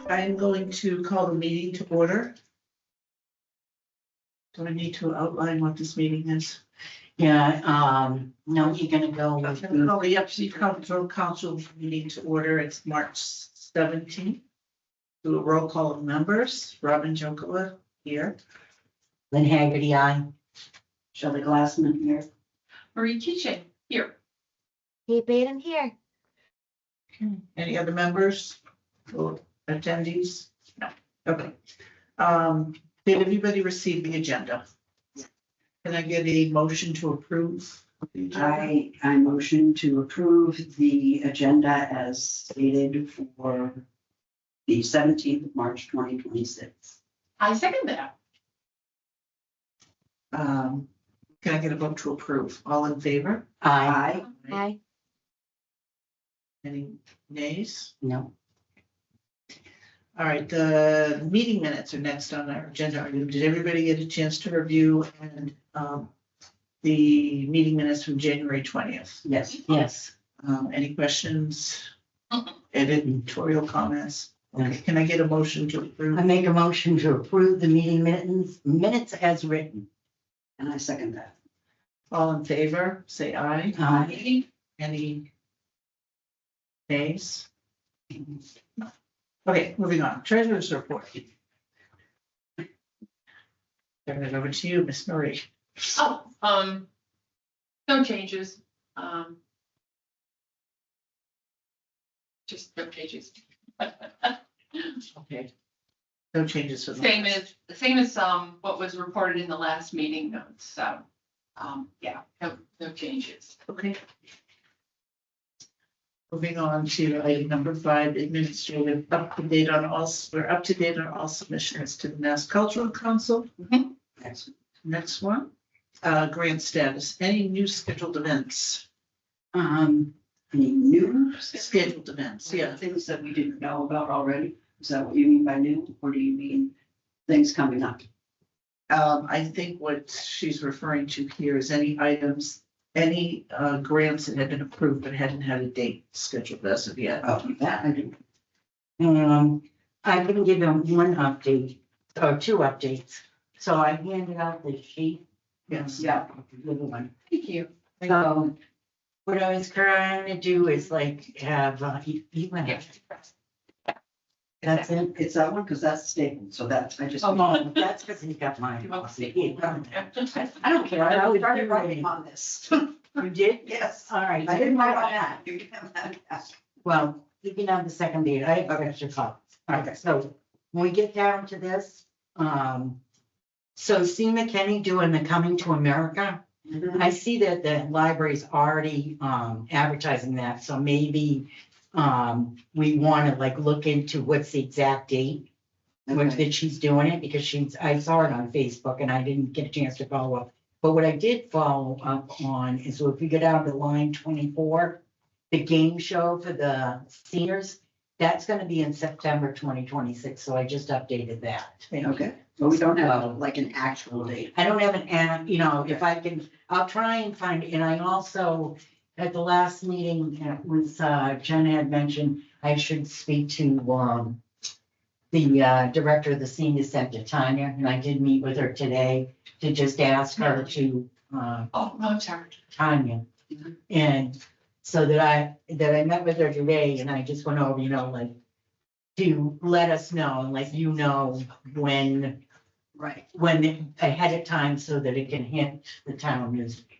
I'm going to call the meeting to order. Do I need to outline what this meeting is? Yeah, no, you're gonna go with I'm gonna call the Upshur Cultural Council meeting to order. It's March 17th. Do a roll call of members. Robin Jokola here. Lynn Haggerty, aye. Shelley Glassman here. Marie Kitchen, here. Kate Baden here. Any other members or attendees? No. Okay. Did everybody receive the agenda? Can I get a motion to approve the agenda? I motion to approve the agenda as stated for the 17th of March, 2026. I second that. Can I get a vote to approve? All in favor? Aye. Hi. Any nays? No, All right, the meeting minutes are next on our agenda item. Did everybody get a chance to review and the meeting minutes from January 20th? Yes, yes. Any questions? Mhm. Editorial comments? Okay, can I get a motion to approve? I make a motion to approve the meeting minutes as written. and I second that. All in favor, say aye. Aye. Any nays? Okay, moving on. Treasurer's report. Turn it over to you, Miss Marie. Oh, no changes. Just no changes. Okay. No changes for the. Same as what was reported in the last meeting notes, so, yeah, no changes. Okay. Moving on to item number 5, administrative we're up to date on all submissions to the Mass Cultural Council. Excellent. Next one, grant status, any new scheduled events? Any new Scheduled events, yeah. things that we didn't know about already? Is that what you mean by new, or do you mean things coming up? I think what she's referring to here is any items, any grants that had been approved but hadn't had a date scheduled as of yet. Oh, that I do. I can give them one update, or two updates. So I handed out the sheet. Yes. Yeah, little one. Thank you. So what I was trying to do is like have, you went Yeah. That's it. It's that one, because that's stapled, so that's, I just. Oh, no, that's because he got mine. You want to see? I don't care. I would started do writing it. on this. You did? Yes. All right. I didn't write on that. You can have that. Yes. Well, you can have the second date. I have extra copies. All right, so when we get down to this, so see McKinney doing the Coming to America. I see that the library's already advertising that, so maybe we want to like look into what's the exact date when Okay. that she's doing it, because I saw it on Facebook and I didn't get a chance to follow up. But what I did follow up on is, so if we go down to line 24, the game show for the seniors, that's gonna be in September 2026, so I just updated that. Okay, but we don't have like an actual date. I don't have an app, you know, if I can, I'll try and find, and I also, at the last meeting, with Jen had mentioned, I should speak to the director of the senior center, Tanya, and I did meet with her today to just ask her to, Oh, no, I'm sorry. Tanya. Mhm. And so that I met with her today and I just went over, you know, like, to let us know and let you know when Right. ahead of time so that it can hit the town newspaper.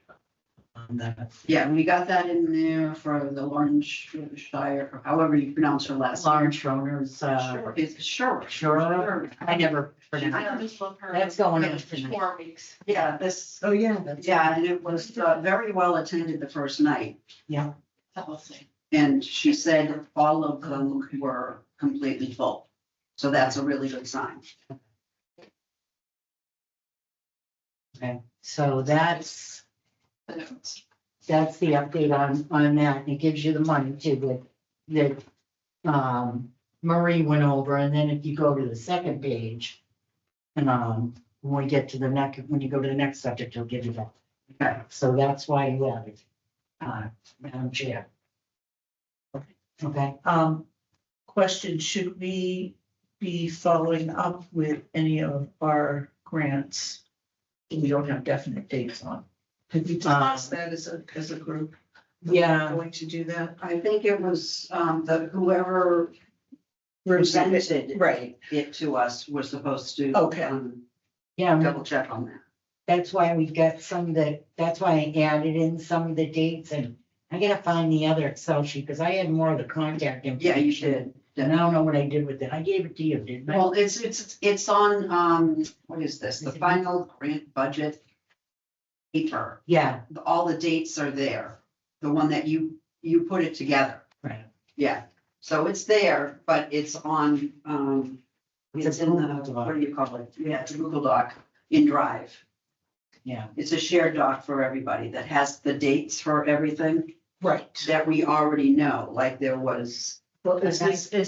Yeah, we got that in there for the Orange Shire, or however you pronounce her last name. Large owners, It's sure. sure, I never I pronounced. just love her. That's going on Yeah, tonight. 4 weeks. Yeah, this, Oh, yeah. yeah, and it was very well attended the first night. Yeah, The whole thing. And she said all of them were completely full. So that's a really good sign. okay, so that's The notes. the update on that. It gives you the money too, that Marie went over, and then if you go to the second page, and when we get to the next, when you go to the next subject, it'll give you that. Okay, so that's why you have it, Madam Chair. Okay, Question, should we be following up with any of our grants we don't have definite dates on. Have you discussed that as a group? Yeah. Going to do that? I think it was, whoever presented Right, it to us was supposed to. Okay. Yeah, Double check on that. that's why we've got that's why I added in some of the dates, and I gotta find the other Excel sheet, because I had more of the contact information. Yeah, you should. And I don't know what I did with it. I gave it to you, didn't I? Well, it's on, what is this? The final grant budget paper. Yeah, All the dates are there. The one that you put it together. right. Yeah. So it's there, but it's on, it's in the, Google Doc. what do you call it? Yeah, it's a Google Doc in Drive. Yeah. It's a shared doc for everybody that has the dates for everything right. that we already know, like there was. Well, is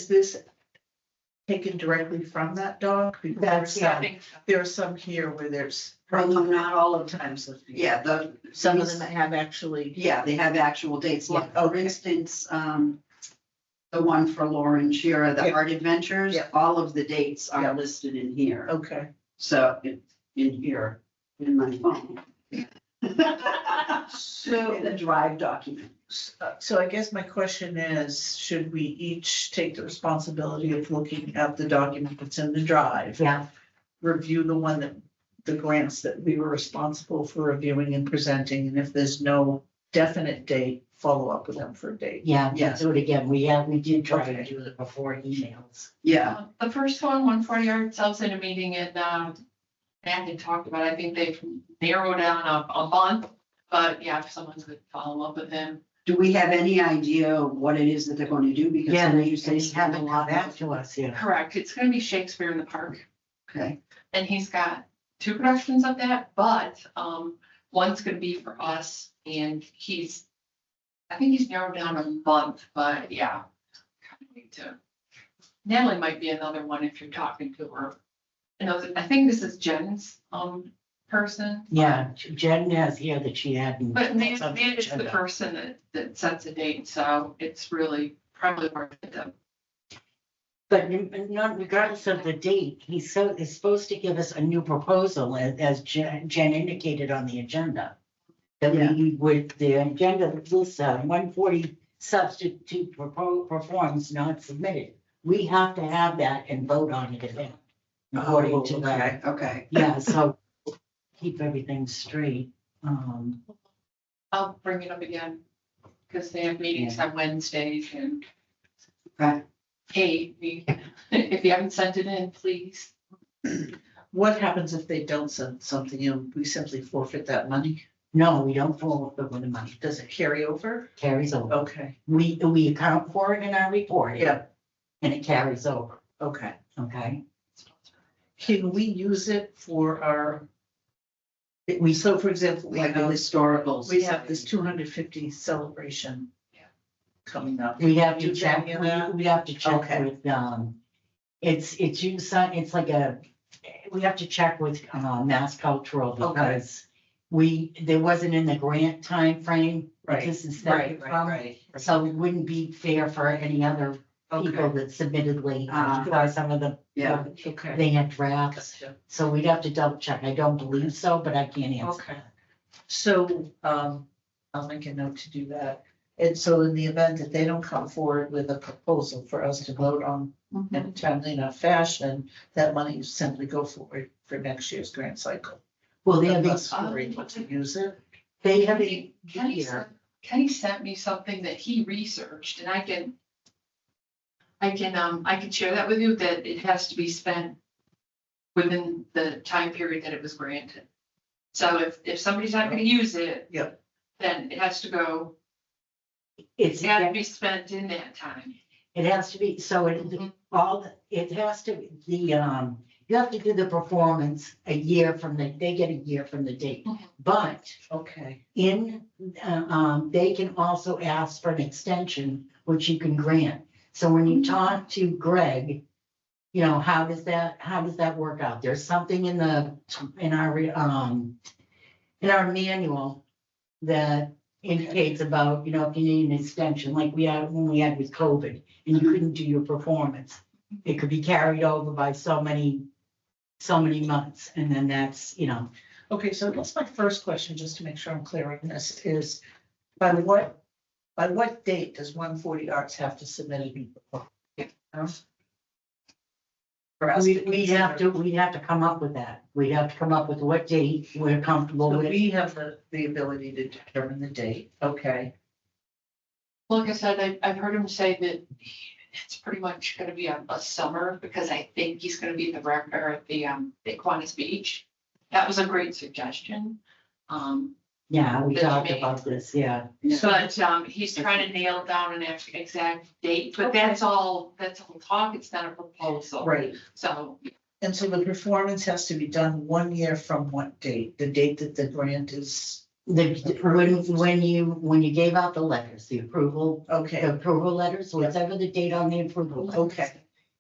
this taken directly from that doc? Because That's- there are I some- think so. there are some here where there's. Well, no, not all of them. Times. Yeah, Some of them have actually. Yeah, they have actual dates. Like, Yeah, for okay. instance, the one for Lauren Shearer, the Yeah. Art Adventures, Yeah. all of the dates Yeah. are listed in here. Okay. So in here, in my phone. So. In a Drive document. So I guess my question is, should we each take the responsibility of looking at the document that's in the drive? Yeah, Review the one that, the grants that we were responsible for reviewing and presenting, and if there's no definite date, follow up with them for a date. yeah, Yes. do it again. We did try to Okay. do it before emails. Yeah, The first one, 140 Arts, I was in a meeting and, Matt had talked about, I think they've narrowed down a month. But yeah, if someone could follow up with him. do we have any idea what it is that they're going to do? Because Yeah, some of they you say haven't come back to us yet. Correct, it's gonna be Shakespeare in the Park. Okay, And he's got 2 productions of that, but, one's gonna be for us and I think he's narrowed down a month, but yeah. Kind of need to. Natalie might be another one if you're talking to her. I think this is Jen's, person. Yeah, Jen has here that she hadn't. But Nan it's on the is the agenda. person that sets a date, so it's really probably worth it to. But not regardless of the date, is supposed to give us a new proposal, as Jen indicated on the agenda. That we would, the agenda that lists 140 substitute performs not submitted. We have to have that and vote on it again. According to that. okay. Yeah, so keep everything straight. I'll bring it up again, because they have meetings on Wednesdays and. Okay. Hey, if you haven't sent it in, please. What happens if they don't send something in? We simply forfeit that money? No, we don't follow up with the money. Does it carry over? Carries over. Okay, We account for it in our report. yeah, And it carries over, okay. okay? Can we use it for our? So for example, we Like the have, historicals. we have this 250 celebration. Yeah. Coming up. We have to Do check, any of that? we have to check Okay. with, it's like we have to check with, Mass Cultural Okay. because there wasn't in the grant timeframe. that This is separate from, right. so it wouldn't be fair for any other people Okay, that submitted late, Ah. some of the, Yeah. okay. they had drafts. Gotcha. So we'd have to double check. I don't believe so, but I can't answer. Okay. So, I'll make a note to do that. And so in the event that they don't come forward with a proposal for us to vote on in a timely enough fashion, that money simply go forward for next year's grant cycle. Well, they have, Unless we're able to use it. they have a Kenny year. sent me something that he researched and I can share that with you, that it has to be spent within the time period that it was granted. So if somebody's not gonna use it. Yep. Then it has to go, It's, it has to be spent in that time. it has to be, so it, Mhm. it has to, you have to do the performance a year from they get a year from the date. Mhm. But Okay, they can also ask for an extension, which you can grant. So when you talk to Greg, how does that work out? There's something in our manual that indicates about, if you need an extension, like when we had with COVID, and you couldn't do your performance. it could be carried over by so many months, and then that's, Okay, so that's my first question, just to make sure I'm clear on this, is by what date does 140 Arts have to submit a new proposal? For us to we'd have consider. to, we'd have to come up with that. We'd have to come up with what date we're comfortable So with. we have the ability to determine the date, okay? Like I said, I've heard him say that it's pretty much gonna be a summer, because I think he's gonna be the director at the Kiwanis Beach. That was a great suggestion. Yeah, we That you talked made. about this, yeah. But he's trying to nail down an exact date, but Okay. that's all talk, it's not a proposal. Right, So, and so the performance has to be done 1 year from what date? The date that the grant is, When you gave out the letters, the okay, approval letters, whatever the date on the approval letter okay,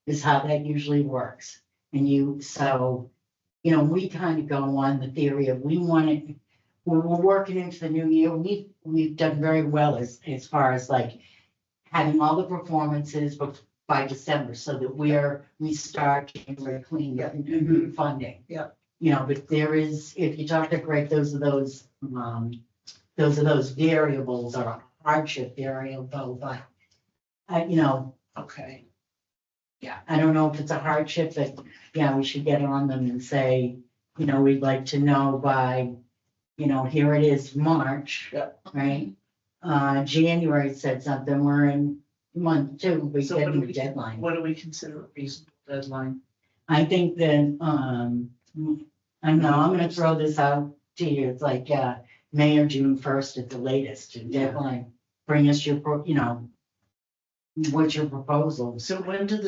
is how that usually works. And we kind of go on the theory of we're working into the new year. We've done very well as far as like having all the performances by December, so that we start January clean Yeah. and funding. Yeah. But there is, if you talk to Greg, those are those variables or hardship variable, but okay. I don't know if it's a hardship, but yeah, we should get on them and say, we'd like to know by, here it is, March. Yep. Right? January said something, we're in month 2, we So get what do the we- deadline. What do we consider a reasonable deadline? I think that, I know, I'm gonna throw this out to you, it's like, May or June 1st at the latest, and deadline, bring us your, what's your proposal? So when do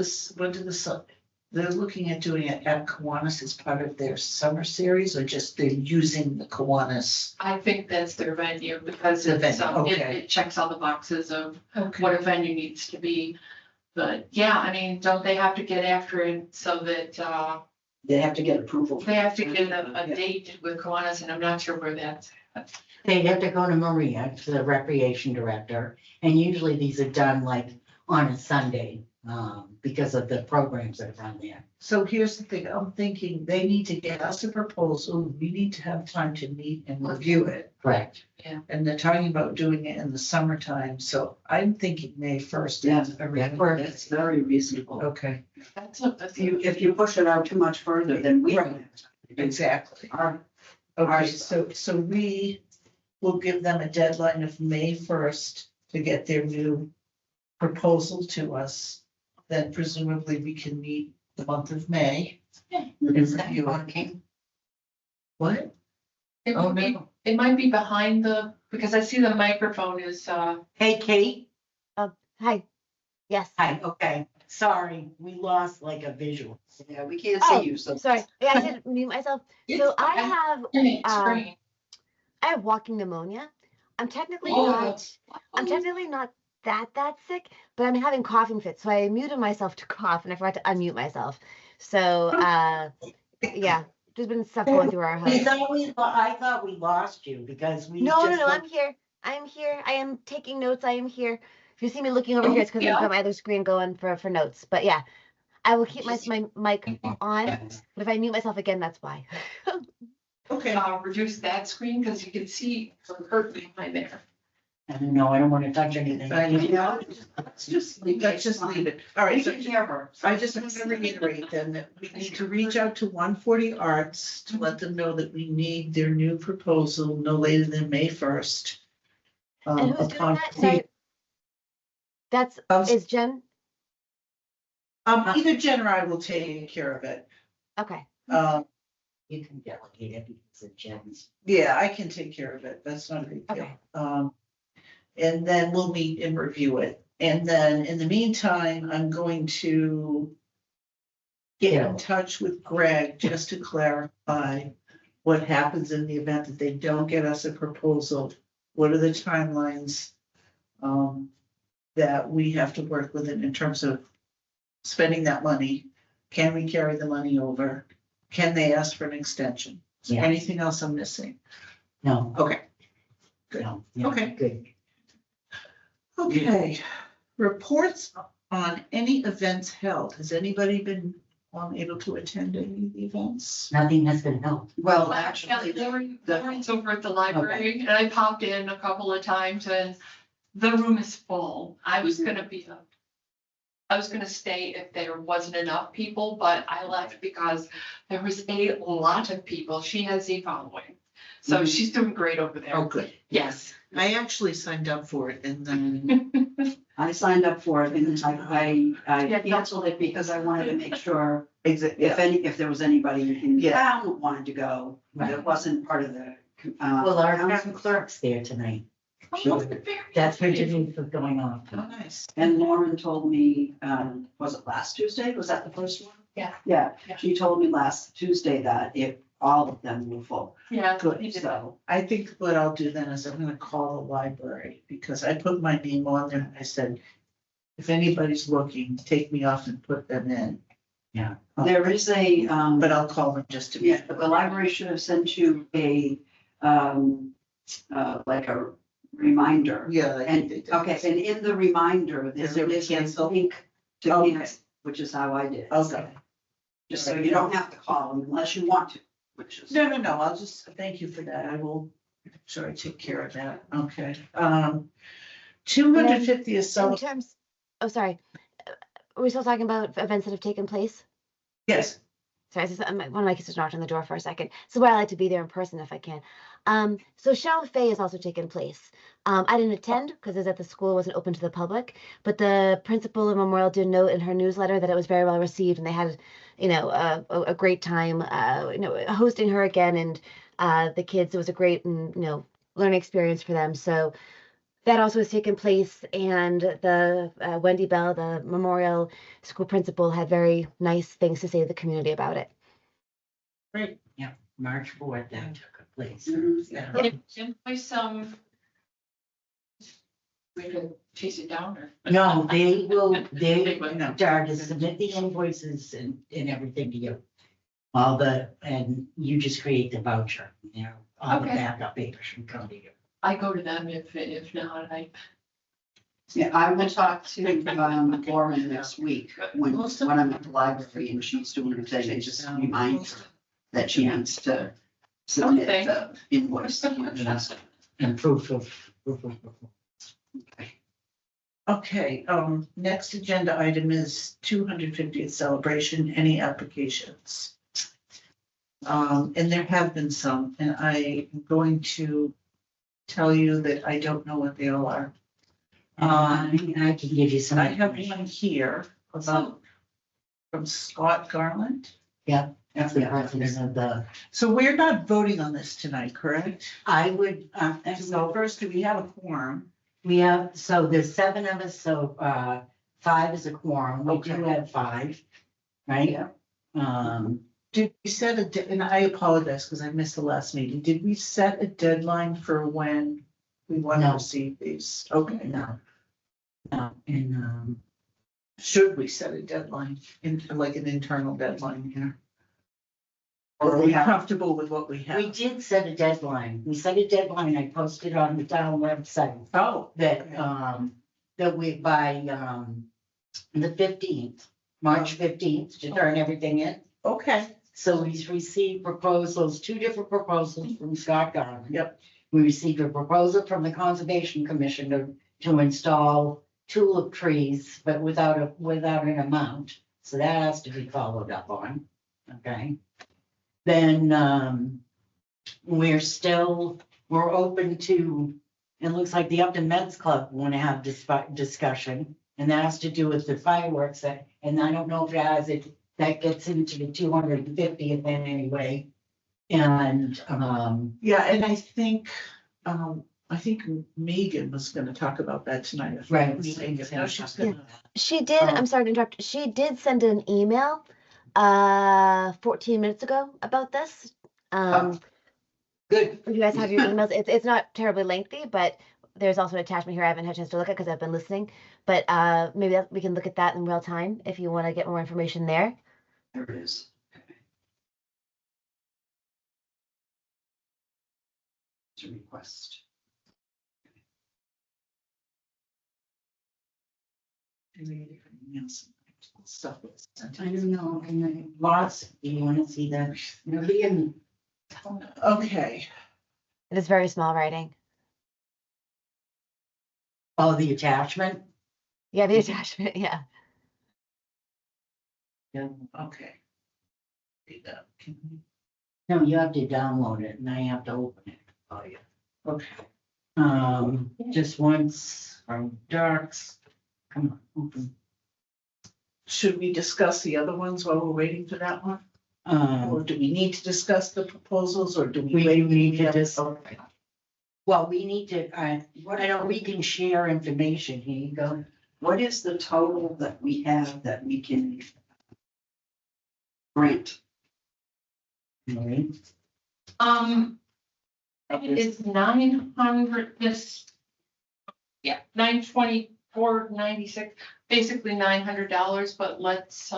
they're looking at doing it at Kiwanis as part of their summer series, or just they're using the Kiwanis? I think that's their venue, because The it's, venue, okay. it checks all the boxes of Okay. what a venue needs to be. But yeah, I mean, don't they have to get after it so that, They have to get approval. they have to get a date with Kiwanis, and I'm not sure where that's at. They have to go to Maria, to the recreation director, and usually these are done like on a Sunday, because of the programs that are on there. So here's the thing, I'm thinking they need to get us a proposal, we need to have time to meet and review it. Correct. And they're talking about doing it in the summertime, so I'm thinking May 1st. Yeah, is a reasonable- that's very reasonable. Okay, That's If you push it out too much further, then we don't have time. exactly. Our- Okay, so we will give them a deadline of May 1st to get their new proposal to us. Then presumably we can meet the month of May. Is that Review it. working? What? It Oh, might be, no. it might be behind because I see the microphone is, Hey, Kate? Hi. Yes. Hi, okay, sorry, we lost like a visual. Yeah, we can't Oh, see you, so. Sorry. Yeah, I didn't mute myself. So I have screen. I have walking pneumonia. I'm technically Oh. not that sick, but I'm having coughing fits. So I muted myself to cough and I forgot to unmute myself. So yeah, there's been stuff going through our house. I thought we lost you because we. No, just I'm here. I'm here. I am taking notes. I am here. If you see me looking over here, it's because Yeah. I've got my other screen going for notes. But yeah, I will keep my mic on. But if I mute myself again, that's why. Okay, Reduce that screen because you can see some curtain behind there. I don't know, I don't want to touch anything. let's just leave it. All right, We so can hear her. I just want to reiterate then that we need to reach out to 140 Arts to let them know that we need their new proposal no later than May 1st. And who's doing upon that? Sorry. That's is Jen? Either Jen or I will take care of it. Okay. You can delegate it because of Jen's. Yeah, I can take care of it. That's not a big deal. Okay. And then we'll meet and review it. And then in the meantime, I'm going to get in touch with Greg just to clarify what happens in the event that they don't get us a proposal. What are the timelines that we have to work with in terms of spending that money? Can we carry the money over? Can they ask for an extension? Is there Yeah. anything else I'm missing? No. Okay. Good. No. Yeah, Okay. Good. Okay, reports on any events held, has anybody been able to attend any of the events? Nothing has been held. Well, Yeah, actually, Lauren's over at the library, and I popped in a couple of times, and the room is full. I was gonna stay if there wasn't enough people, but I left because there was a lot of people. She has a following. So Mhm. she's doing great over there. Oh, good. Yes. I actually signed up for it and then, I signed up for it and I Yeah, canceled it because I wanted to make sure yeah, if there was anybody in Yeah. town that wanted to go, but it wasn't part of the. Well, our town council. clerk's there tonight. Oh, very That's where nice. Denise was going on. oh, nice. And Lauren told me, was it last Tuesday? Was that the first one? Yeah. Yeah, Yeah. she told me last Tuesday that if all of them were full, Yeah. Good. he did. so. I think what I'll do then is I'm gonna call the library because I put my name on there and I said, if anybody's looking, take me off and put them in. Yeah. There is a, But I'll call them just to be. yeah, but the library should have sent you a, like a reminder. Yeah. I think And, they did. okay, and in the reminder, Is there there a is a cancel? link to Okay. cancel, which is how I did. it. Okay. Just so you don't have to call them unless you want to, which is. No, I'll just, thank you for that. I will, sure, I take care of that. Okay. 250th In celebration. terms, oh, sorry. Are we still talking about events that have taken place? Yes, Sorry, one of my kids just knocked on the door for a second. So where I like to be there in person if I can. So Shell Fay has also taken place. I didn't attend because it was at the school, wasn't open to the public. But the principal of Memorial did note in her newsletter that it was very well received, and they had, a great time, hosting her again, and the kids. It was a great and learning experience for them. So that also has taken place, and the Wendy Bell, the Memorial School principal, had very nice things to say to the community about it. great. March 4th that took place. Mhm. Yeah. And by some. We can chase it down or. No, they will No. start to submit the invoices and everything to you. And you just create the voucher, all the Okay. backup papers can come to you. I go to them if not, Yeah, I will talk to, Lauren next week when I'm at the library and she's doing her thing, and just remind her that she needs to submit Okay. the invoice. And proof of. Okay, next agenda item is 250th celebration, any applications? And there have been some, and I am going to tell you that I don't know what they all are. I can give you some. I have information. one here about, from Scott Garland. That's the president of the, So we're not voting on this tonight, correct? I would, So so first, do we have a quorum? we have, so there's 7 of us, so 5 is a quorum, we do Okay. have 5, right? Yeah. Did we set and I apologize because I missed the last meeting. Did we set a deadline for when we want to No. receive these? Okay. No. And, Should we set a deadline like an internal deadline here? Or are Well, we we have- comfortable with what we we have? did set a deadline, I posted on the town website. Oh, That, Okay. that we, by, the 15th, March 15th, to turn everything in. okay. So we've received proposals, 2 different proposals from Scott Garland. Yep. We received a proposal from the Conservation Commission to install tulip trees, but without an amount. So that has to be followed up on, okay? Then, we're open to, it looks like the Upton Men's Club want to have discussion. And that has to do with the fireworks and I don't know if that gets into the 250th in any way. And, Yeah, and I think Megan was gonna talk about that tonight. if I'm Right. mistaken. No, she's gonna. She did, I'm sorry to interrupt, she did send an email 14 minutes ago about this. good, If you guys have your emails, it's not terribly lengthy, but there's also an attachment here I haven't had a chance to look at because I've been listening. But maybe we can look at that in real time if you want to get more information there. There it is. It's a request. email some stuff. I don't know, and then lots, do you wanna see that? Maybe in, Okay, It is very small writing. oh, the attachment? Yeah, the attachment, yeah. okay. Can we- No, you have to download it and I have to open it. Oh, yeah, okay. Just once from Darks. Come on, open. Should we discuss the other ones while we're waiting for that one? Or do we need to discuss the proposals, or do we? We wait? need to just, Okay. well, we need to, I know we can share information. Here you go. What is the total that we have that we can grant? Maureen? It is 900, this, yeah, 924.96, basically $900, but let's,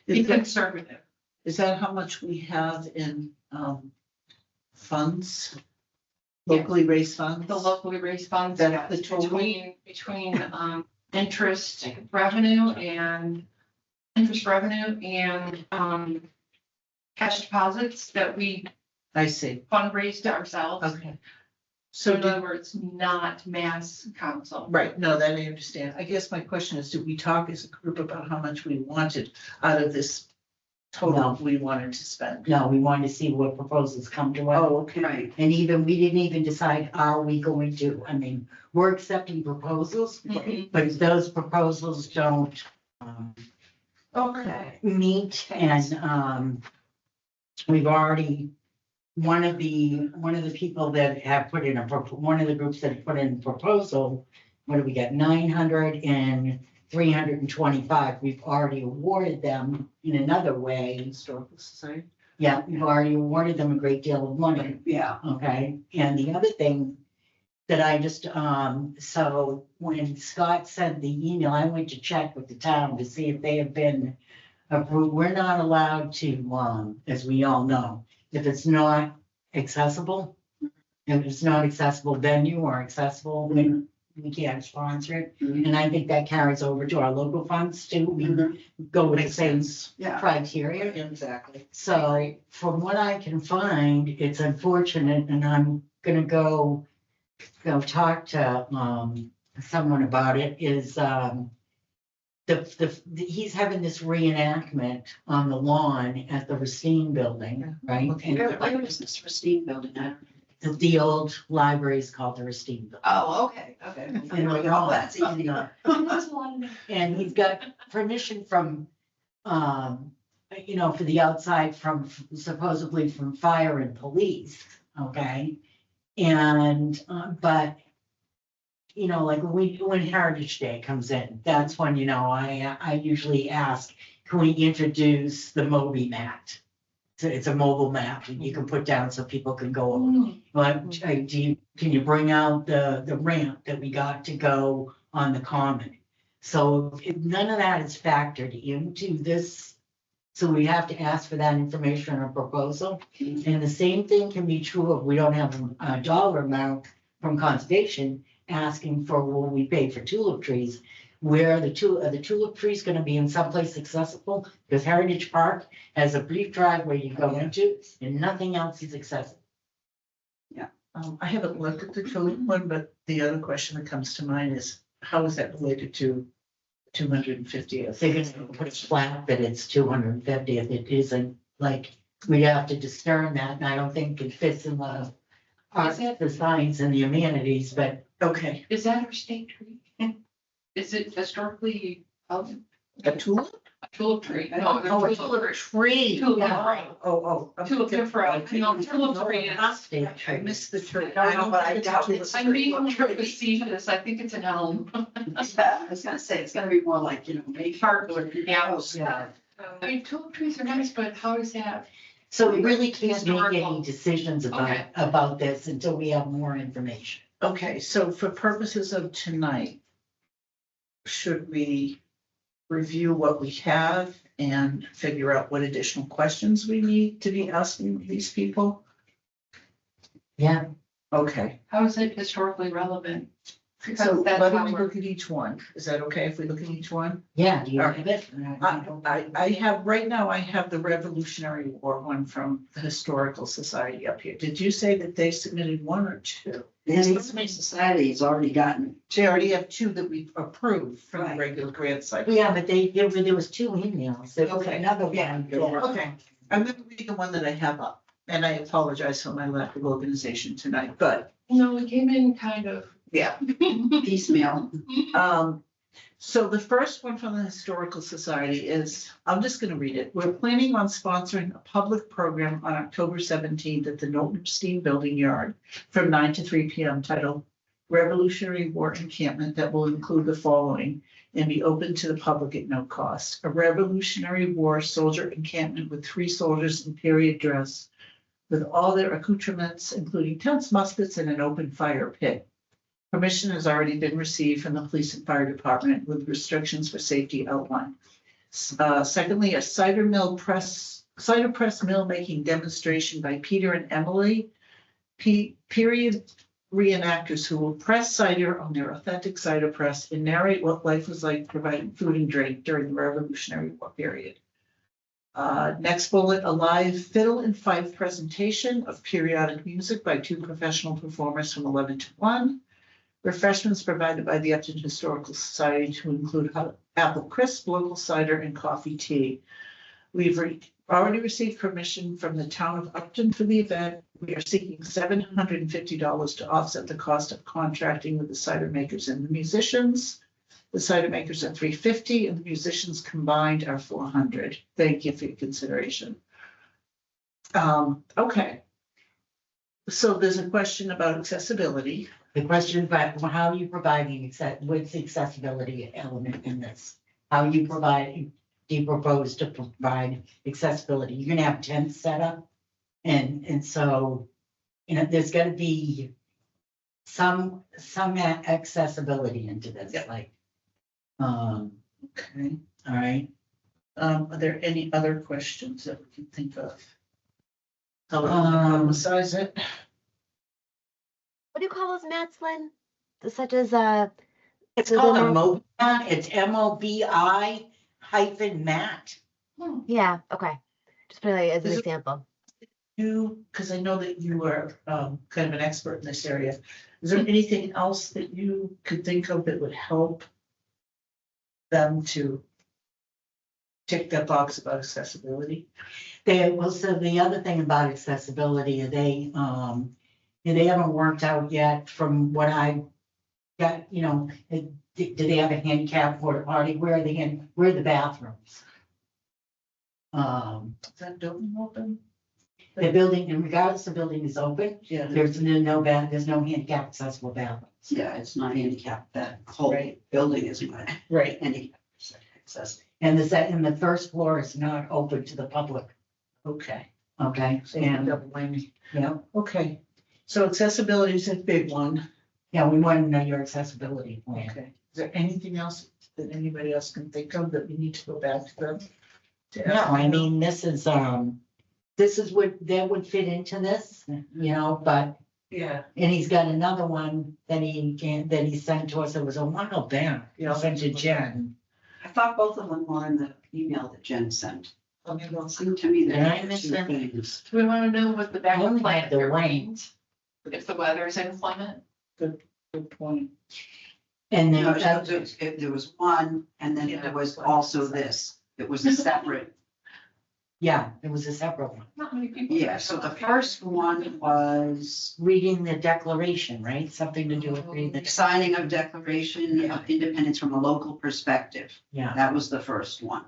be Is that, conservative. is that how much we have in, funds? Locally raised funds? The locally raised funds, That's yeah, the total? between, interest revenue and cash deposits that we I see, fundraised ourselves. okay. So So in did, other words, not mass council. right, no, that I understand. I guess my question is, did we talk as a group about how much we wanted out of this total we wanted to spend? No, we wanted to see what proposals come to us. Oh, okay. Right. And even, we didn't even decide, are we going to, I mean, we're accepting proposals, Mhm. but if those proposals don't, Okay. meet and, we've already, one of the people that have put in one of the groups that have put in a proposal, what do we get, 900 and 325, we've already awarded them in another way. Historical Society? Yeah, we've already awarded them a great deal of money. Yeah, Okay, and the other thing that I just, so when Scott sent the email, I went to check with the town to see if they have been approved. We're not allowed to, as we all know, if it's not accessible, if it's not accessible venue or accessible, then we can't sponsor it. Mhm. And I think that carries over to our local funds too. We Mhm. go with the Makes same sense. yeah. criteria. Exactly. So from what I can find, it's unfortunate, and I'm gonna go talk to, someone about it, is, he's having this reenactment on the lawn at the Racine Building, right? Where is this Racine building? The old library is called the Racine Building. Oh, okay. In the Oh, that's lawn. easy. And he's got permission from, for the outside from supposedly from fire and police, okay? And, but, like when Heritage Day comes in, that's when, I usually ask, can we introduce the Moby mat? It's a mobile mat that you can put down so people can go over. But can you bring out the ramp that we got to go on the common? So none of that is factored into this. So we have to ask for that information on a proposal. And the same thing can be true if we don't have a dollar amount from conservation asking for, will we pay for tulip trees? Where are the tulip trees gonna be in someplace accessible? Because Heritage Park has a brief driveway you go into and nothing else is accessible. I haven't looked at the tulip one, but the other question that comes to mind is, how is that related to 250th? They're gonna put a flat that it's 250th. It isn't, like, we'd have to discern that, and I don't think it fits in the arts, the science and the humanities, but Okay, Is that our state tree? Is it historically a a tulip? tulip tree? No, No, a a tulip. tree. Tulip. Oh. I'm Tulip thinking- different, tulip tree is. state I tree. missed the tree. I don't know, but I think doubt it's it's- I'm being facetious, I think it's an elm. I was gonna say, it's gonna be more like, maybe. Hardwood, yeah. Yeah. I mean, tulip trees are nice, but how is that? So we really can't make any Historical. decisions Okay. about this until we have more information. Okay, so for purposes of tonight, should we review what we have and figure out what additional questions we need to be asking these people? Yeah, Okay, How is it historically relevant? So Because that's let how me we're, look at each one. Is that okay if we look at each one? Yeah, do you All have it? I have, right now, I have the Revolutionary War one from the Historical Society up here. Did you say that they submitted one or two? The Historical Society has already gotten, They already have two that we've approved from the Right. regular grant cycle. Yeah, but there was two emails. There was Okay. another one. Yeah. Okay, I'm gonna read the one that I have up, and I apologize for my lack of organization tonight, but, no, it came in kind of. yeah. piecemeal. So the first one from the Historical Society is, I'm just gonna read it. We're planning on sponsoring a public program on October 17th at the Knowlton Steam Building Yard from 9 to 3 p.m. titled Revolutionary War Encampment that will include the following and be open to the public at no cost. A Revolutionary War soldier encampment with 3 soldiers in period dress with all their accoutrements, including tents, muskets, and an open fire pit. Permission has already been received from the police and fire department with restrictions for safety outlined. Secondly, a cider press mill making demonstration by Peter and Emily, period reenactors who will press cider on their authentic cider press and narrate what life was like providing food and drink during the Revolutionary War period. Next bullet, a live fiddle and fife presentation of periodic music by 2 professional performers from 11 to 1. Refreshments provided by the Upton Historical Society to include apple crisp, local cider, and coffee tea. We've already received permission from the town of Upton for the event. We are seeking $750 to offset the cost of contracting with the cider makers and the musicians. The cider makers are $350 and the musicians combined are $400. Thank you for your consideration. Okay. So there's a question about accessibility. The question about how are you providing, what's the accessibility element in this? How you provide, do you propose to provide accessibility? You're gonna have tents set up. And so, there's gonna be some accessibility into this, Yep. like. Okay. All right, Are there any other questions that we can think of? How would we publicize it? What do you call those mats, Lynn? Such as, it's So called a then- MOBI, it's MOBI-MAT. yeah, okay. Just put it like as an Is it- example. You, because I know that you are kind of an expert in this area. Is there anything else that you could think of that would help them to tick that box about accessibility? So the other thing about accessibility, they haven't worked out yet from what I got, do they have a handicap porta potty? Where are the bathrooms? Is that building open? The building, and regardless the building is open, Yeah. there's no handicap accessible bathrooms. Yeah, it's not handicapped, that whole Right. building is not Right. handicapped accessible. And the first floor is not open to the public, Okay. okay? So And, double whammy. yeah, Okay. So accessibility is a big one. we want to know your accessibility plan. Okay. Is there anything else that anybody else can think of that we need to go back to them? to No, ask I them? mean, this is what, that would fit into this, but, Yeah. and he's got another one that he sent to us, it was a while back, he Yeah. sent to Jen. I thought both of them were in the email that Jen sent. Let me go It see. seemed to me Did I that miss two that? things. Do we want to know what the I backup only plan had the is? If the weather's inclement? Good point. And No, then, there was one, and then Yeah. there was also this. It was a separate. yeah, it was a separate one, Not many people. Yeah, so the first one was reading the declaration, right, something to do with reading the, signing of Declaration of Independence from a local perspective. yeah, That was the first one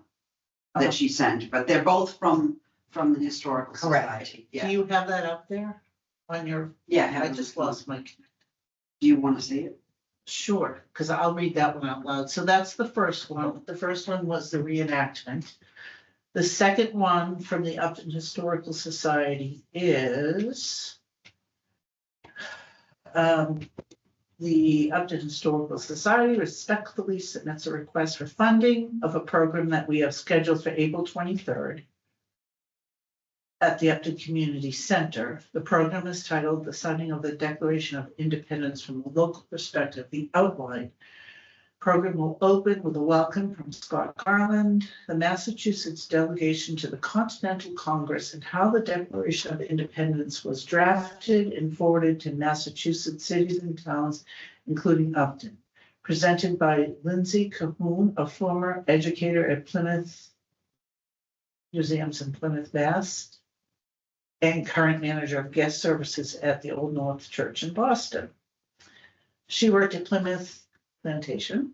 Uh-huh. that she sent, but they're both from the Historical Correct. Society. Do Yeah, you have that up there on your, yeah. I just lost my, Do you want to see it? sure, because I'll read that one out loud. So that's the first one. The first one was the reenactment. The second one from the Upton Historical Society is the Upton Historical Society respectfully submits a request for funding of a program that we have scheduled for April 23rd. at the Upton Community Center. The program is titled The Signing of the Declaration of Independence from a Local Perspective, the Outline. Program will open with a welcome from Scott Garland, the Massachusetts delegation to the Continental Congress, and how the Declaration of Independence was drafted and forwarded to Massachusetts cities and towns, including Upton. Presented by Lindsay Cahoon, a former educator at Plymouth Museums in Plymouth, Mass, and current manager of guest services at the Old North Church in Boston. She worked at Plymouth Plantation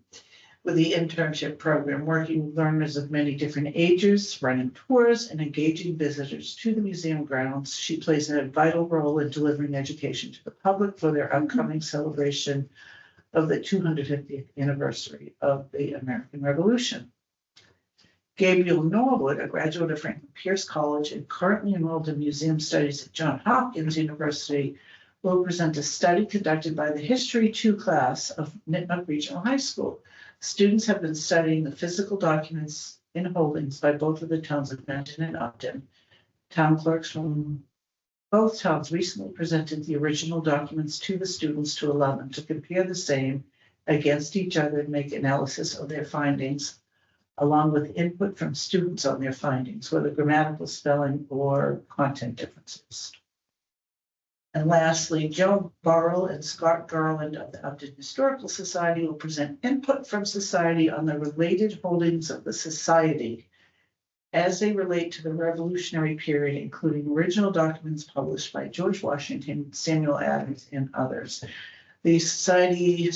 with the internship program, working with learners of many different ages, running tours and engaging visitors to the museum grounds. She plays a vital role in delivering education to the public for their upcoming celebration of the 250th anniversary of the American Revolution. Gabriel Norwood, a graduate of Franklin Pierce College and currently enrolled in museum studies at Johns Hopkins University, will present a study conducted by the History 2 class of Nipmuc Regional High School. Students have been studying the physical documents in holdings by both of the towns of Benton and Upton. Town clerks from both towns recently presented the original documents to the students to allow them to compare the same against each other and make analysis of their findings, along with input from students on their findings, whether grammatical, spelling, or content differences. And lastly, Joe Burrell and Scott Garland of the Upton Historical Society will present input from society on the related holdings of the society as they relate to the Revolutionary period, including original documents published by George Washington, Samuel Adams, and others. The society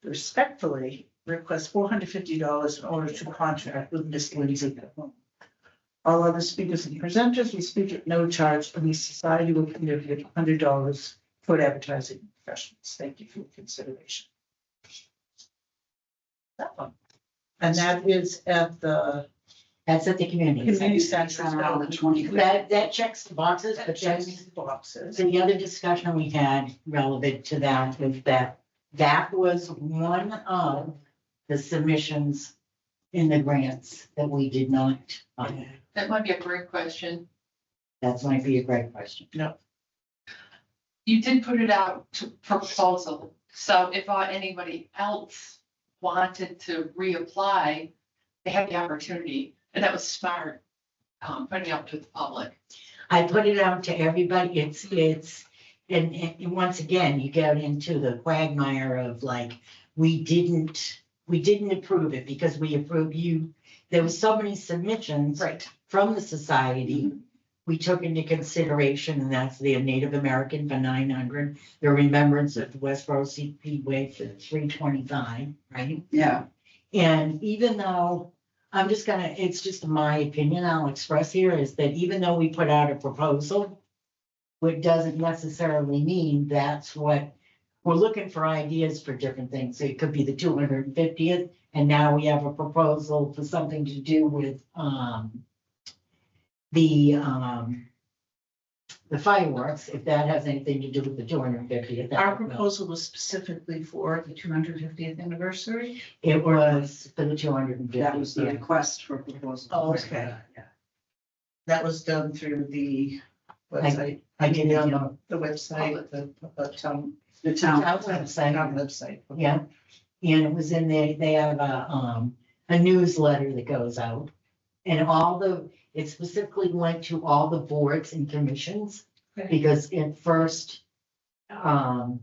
respectfully requests $450 in order to contract with Miss Lindsay Cahoon. All other speakers and presenters will speak at no charge, and the society will contribute $100 for advertising professionals. Thank you for your consideration. That one. And that is at the That's at the community. community center On the on the 25th. That checks the boxes, but checks then boxes. so the other discussion we had relevant to that was that was one of the submissions in the grants that we did not. That might be a great question. That might be a great question. You did put it out to proposal, so if anybody else wanted to reapply, they had the opportunity, and that was smart, putting it out to the public. I put it out to everybody. And once again, you get into the quagmire of like, we didn't approve it because we approved you. There was so many submissions Right. from the society. We took into consideration, and that's the Native American for 900, the remembrance of the Westboro Speedway for 325, right? Yeah, And even though, it's just my opinion I'll express here, is that even though we put out a proposal, it doesn't necessarily mean that's what, we're looking for ideas for different things. So it could be the 250th, and now we have a proposal for something to do with, the fireworks, if that has anything to do with the 250th. Our proposal was specifically for the 250th anniversary. It was for the 250th. that was the request for proposal. Oh, okay. That was done through the website. I did it on The website, the town. The town. the website. Town website. Yeah, and it was in there, they have a newsletter that goes out. And it specifically went to all the boards and commissions, Okay. because at first, like,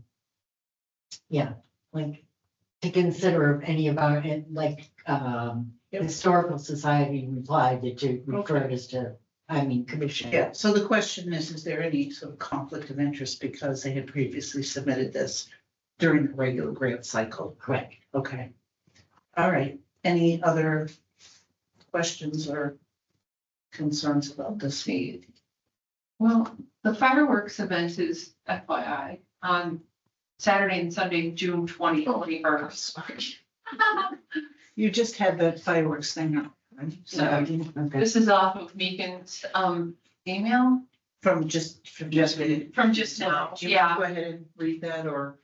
to consider any of our, Yep. historical society replied that you referred Okay. us to, commission. Yeah, so the question is there any sort of conflict of interest because they had previously submitted this during the regular grant cycle? Correct. Okay. All right. Any other questions or concerns about this fee? Well, the fireworks event is FYI on Saturday and Sunday, June 21st. You just had the fireworks thing up, right? So Okay. this is off of Megan's email From just from just now. Do you want Yeah. to go ahead and read that or?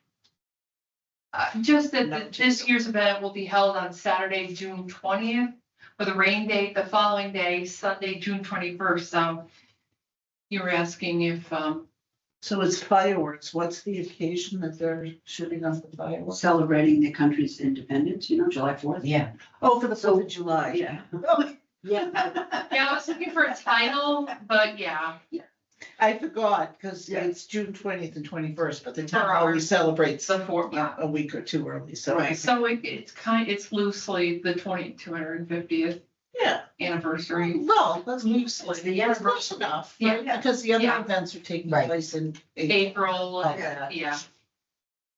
Just that Not this year's event will be held on Saturday, June 20th, with a rain date the following day, Sunday, June 21st. So You were asking if, So it's fireworks. What's the occasion that they're shooting off the fireworks? Celebrating the country's independence, July 4th. Yeah, Oh, for the Fourth of July. Yeah. yeah, yeah, I was looking for a title, but yeah. I forgot, because Yeah. it's June 20th and 21st, but the town For our- always celebrates The fourth, yeah. a week or two early, so. Right. So it's loosely the 250th Yeah, anniversary. well, that's loosely, Yeah. it's close enough, Yeah. right? Because the other Yeah. events are taking Right. place in April. April, Yeah. yeah.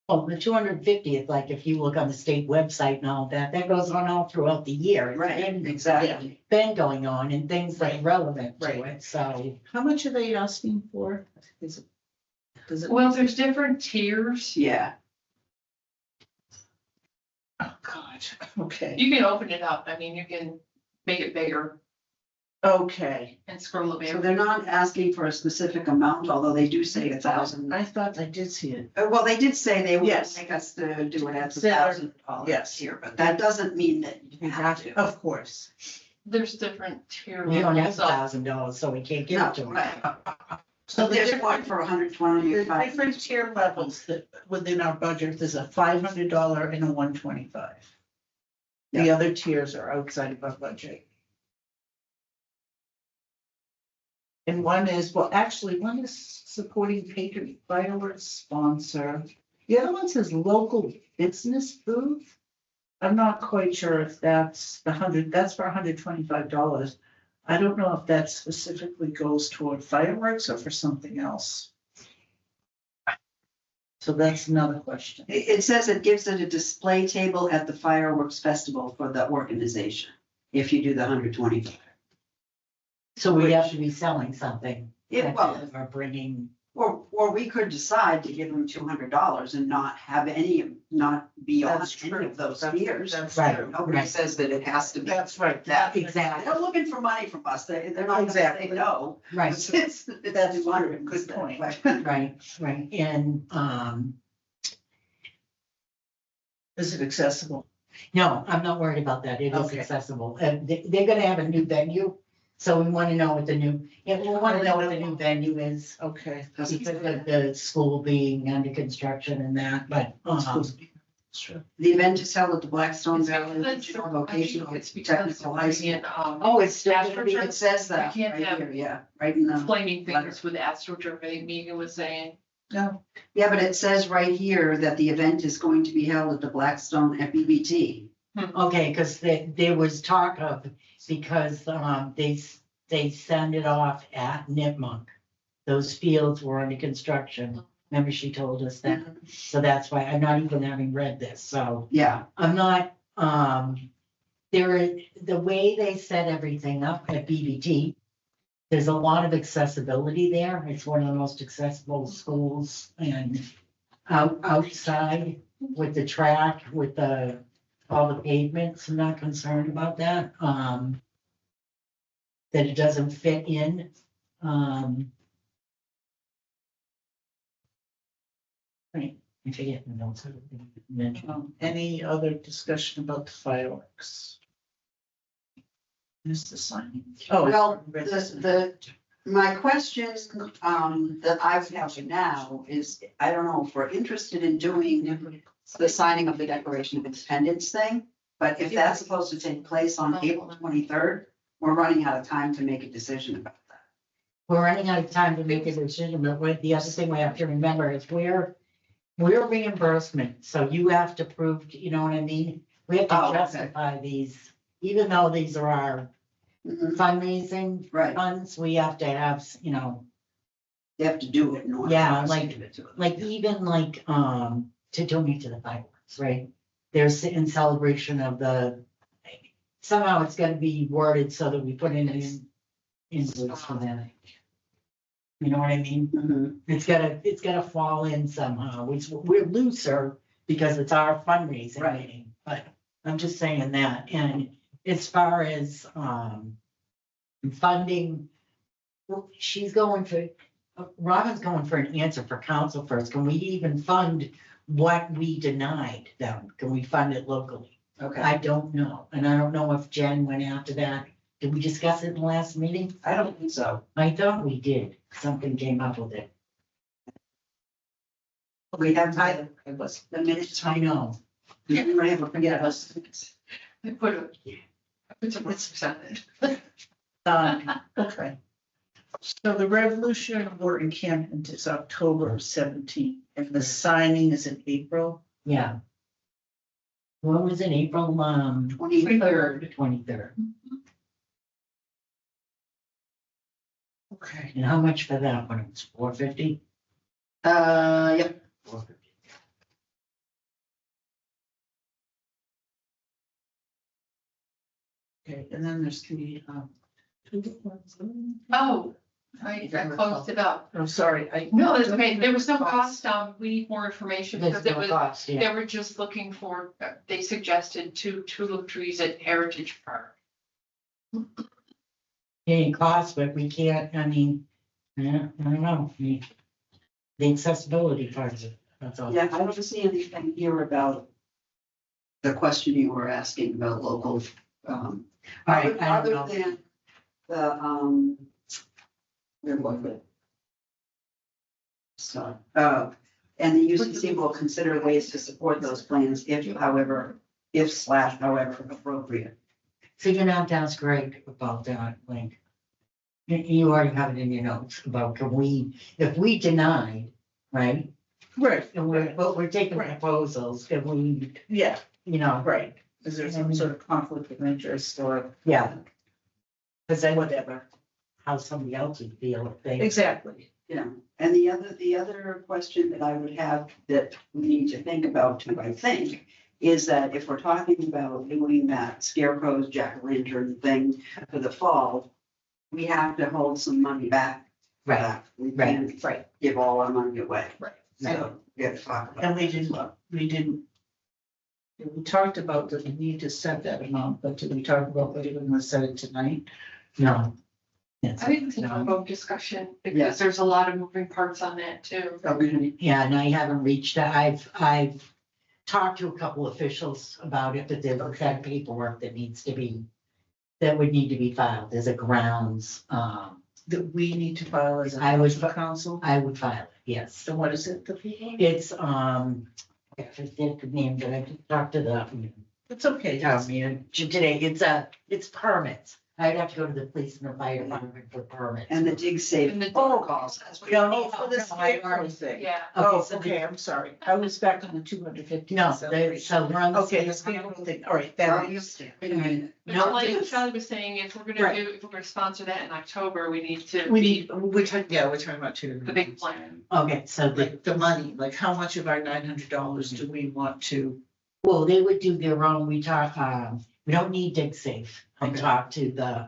well, the 250th, like if you look on the state website and all that, that goes on all throughout the year. It's Right, been- exactly. Been going on and things that are Right. relevant to Right. it, so. How much are they asking for? Is it? Does it? Well, there's different tiers. Yeah. Oh, God, okay, You can open it up. I mean, you can make it bigger okay. and scroll it So back. they're not asking for a specific amount, although they do say 1,000. I thought I did see it. Well, they did say they would Yes. like us to do it at Said- $1,000 yes. here, but that doesn't mean that you have to. Of course. There's different tier We don't have levels. So $1,000, so we can't give No, it to them. right. So So the there's different- one for 120. The different tier levels that within our budget, there's a $500 and a 125. The other tiers are outside of our budget. And one is, well, actually, one is supporting Patriot Fireworks sponsor. The other one says local business booth. I'm not quite sure if that's that's for $125. I don't know if that specifically goes toward fireworks or for something else. So that's another question. It says it gives it a display table at the fireworks festival for the organization, if you do the 125. So we have to be selling something. Yeah, well, Or bringing, or we could decide to give them $200 and not have not be on That's any true. of those That's- tiers. That's Right. true. Nobody Right. says that it has to be That's right. that. Exactly. They're looking for money from us. They're not gonna say Exactly. no. right, It's That's 200 good instead. point. right, and, Is it accessible? no, I'm not worried about that, it is Okay. accessible, they're gonna have a new venue. So we wanna know what the new, we wanna know what the new venue is, Okay. because of the school being under construction and that, but, Sure. The event is held at the Blackstone It's Valley because- Regional I Vocational think it's because Technical I High School. can't, oh, it's still gonna be, It says that You can't right have- here, yeah, right in the, flaming fingers with AstroTurf, I think Megan was saying. No, yeah, but it says right here that the event is going to be held at the Blackstone FBBT. okay, cause there was talk of, because, they send it off at Nipmuc. Those fields were under construction, remember she told us that, so that's why, I'm not even having read this, so. Yeah, I'm not, the way they set everything up at BBT, there's a lot of accessibility there. It's one of the most accessible schools and outside with the track, with all the pavements. I'm not concerned about that. That it doesn't fit in. Right, I forget the notes. I didn't mention. any other discussion about the fireworks? Is the signing? Oh. well, my question, that I would have now is, I don't know if we're interested in doing the signing of the Declaration of Independence thing, but if that's supposed to take place on April 23rd, we're running out of time to make a decision about that. We're running out of time to make a decision, but the other thing we have to remember is we're reimbursement, so you have to prove, you know what I mean? We have Oh, to okay. justify these, even though these are our Mhm. fundraising Right, funds, we have to have, you know, you have to do it in order. Yeah, for us to like- give it to them. like even like, to donate to the fireworks, right? There's in celebration of somehow it's gotta be worded so that we put in an invoice for that. You know what I mean? Mhm. It's gotta fall in somehow, we're looser because it's our fundraising Right. meeting, but I'm just saying that, and as far as, funding, well, Robin's going for an answer for council first, can we even fund what we denied them, can we fund it locally? Okay, I don't know, and I don't know if Jen went after that, did we discuss it in the last meeting? I don't think so. I thought we did. something came up with it. We have I was, the minutes. I know. We're able to forget us. I put some risks on it. okay. So the Revolutionary War encampment is October 17th, and the signing is in April. Yeah. When was it, April, 23rd. 23rd? Okay. And how much for that one? It's $450? Yep. $450. Okay, and then there's the, Oh, I closed it up. I'm sorry, No, that's okay. There was no cost. We need more information There's because it no was, cost, they yeah. were just looking for, they suggested 2 tulip trees at Heritage Park. Any cost, but we can't, I mean, yeah, I don't know. The accessibility part of it, that's all. Yeah, I don't see anything here about the question you were asking about local, Right, I other don't know. than where was it? So, and the UCC will consider ways to support those plans if however appropriate. So you're gonna have to ask Greg about that, like. You already have it in your notes about can we, if we denied, right? right, And we're taking proposals, if we, yeah, you know, right. Is there some sort of conflict of interest or yeah, is that whatever? how somebody else would feel if they. Exactly. Yeah, and the other question that I would have that we need to think about too, I think, is that if we're talking about doing that scarecrows, jack-o'-lantern thing for the fall, we have to hold some money back. for Right, that. We right, can't right. give all our money away. Right. So we have to talk about. And we didn't. We talked about that we need to set that amount, but did we talk about whether we're gonna set it tonight? no. I think it's an No. ongoing discussion Yeah. because there's a lot of moving parts on that too. Okay. Yeah, and I haven't reached, I've talked to a couple officials about it, but there's that paperwork that needs to be, that would need to be filed, there's a grounds, That we need to file as a I was- council? I would file it, yes. So what is it, the people? It's, I forget the name, but I did talk to the It's okay. town meeting today, it's permits. I'd have to go to the police and the fire department for permits. And the dig safe And the- protocols. That's what- No, Oh, for the no, I scarecrow already- thing. Yeah. Oh, so the- okay, I'm sorry. I was back on the 250. No, so we're on the. Okay, the scarecrow thing, all right, that Are you is. still- wait a minute. But No, like it's- Charlie was saying, if we're gonna Right. if we're gonna sponsor that in October, we need to. We need, we're talking about two. The big plan. Okay, so the, Like the money, like how much of our $900 do we want to? well, they would do their own, we talk, we don't need dig safe. I Okay. talked to the,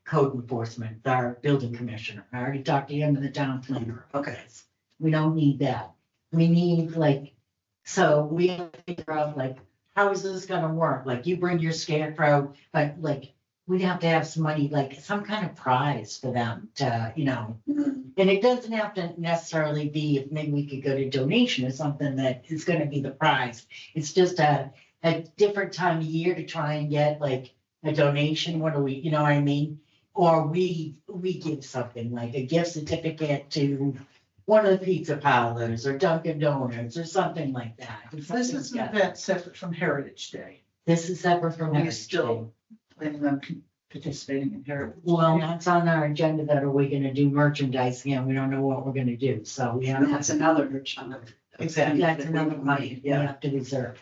code enforcement, our building commissioner. I already talked to him and the town planner. Okay. We don't need that. We need like, so we have to figure out like, how is this gonna work? Like you bring your scarecrow, but like, we'd have to have some money, like some kind of prize for them to, you know. Mhm. And it doesn't have to necessarily be, if maybe we could go to donation or something that is gonna be the prize. It's just a different time of year to try and get like a donation. What do we, you know what I mean? Or we give something like a gift certificate to one of the pizza parlors or Dunkin' Donuts or something like that. This Something is an like that. event separate from Heritage Day. This is separate from We're Heritage still Day. planning on participating in Heritage. Well, Day. that's on our agenda that are we gonna do merchandising and we don't know what we're gonna do, so we have. And that's another chunk of. Exactly. That's another money we Yeah. have to reserve.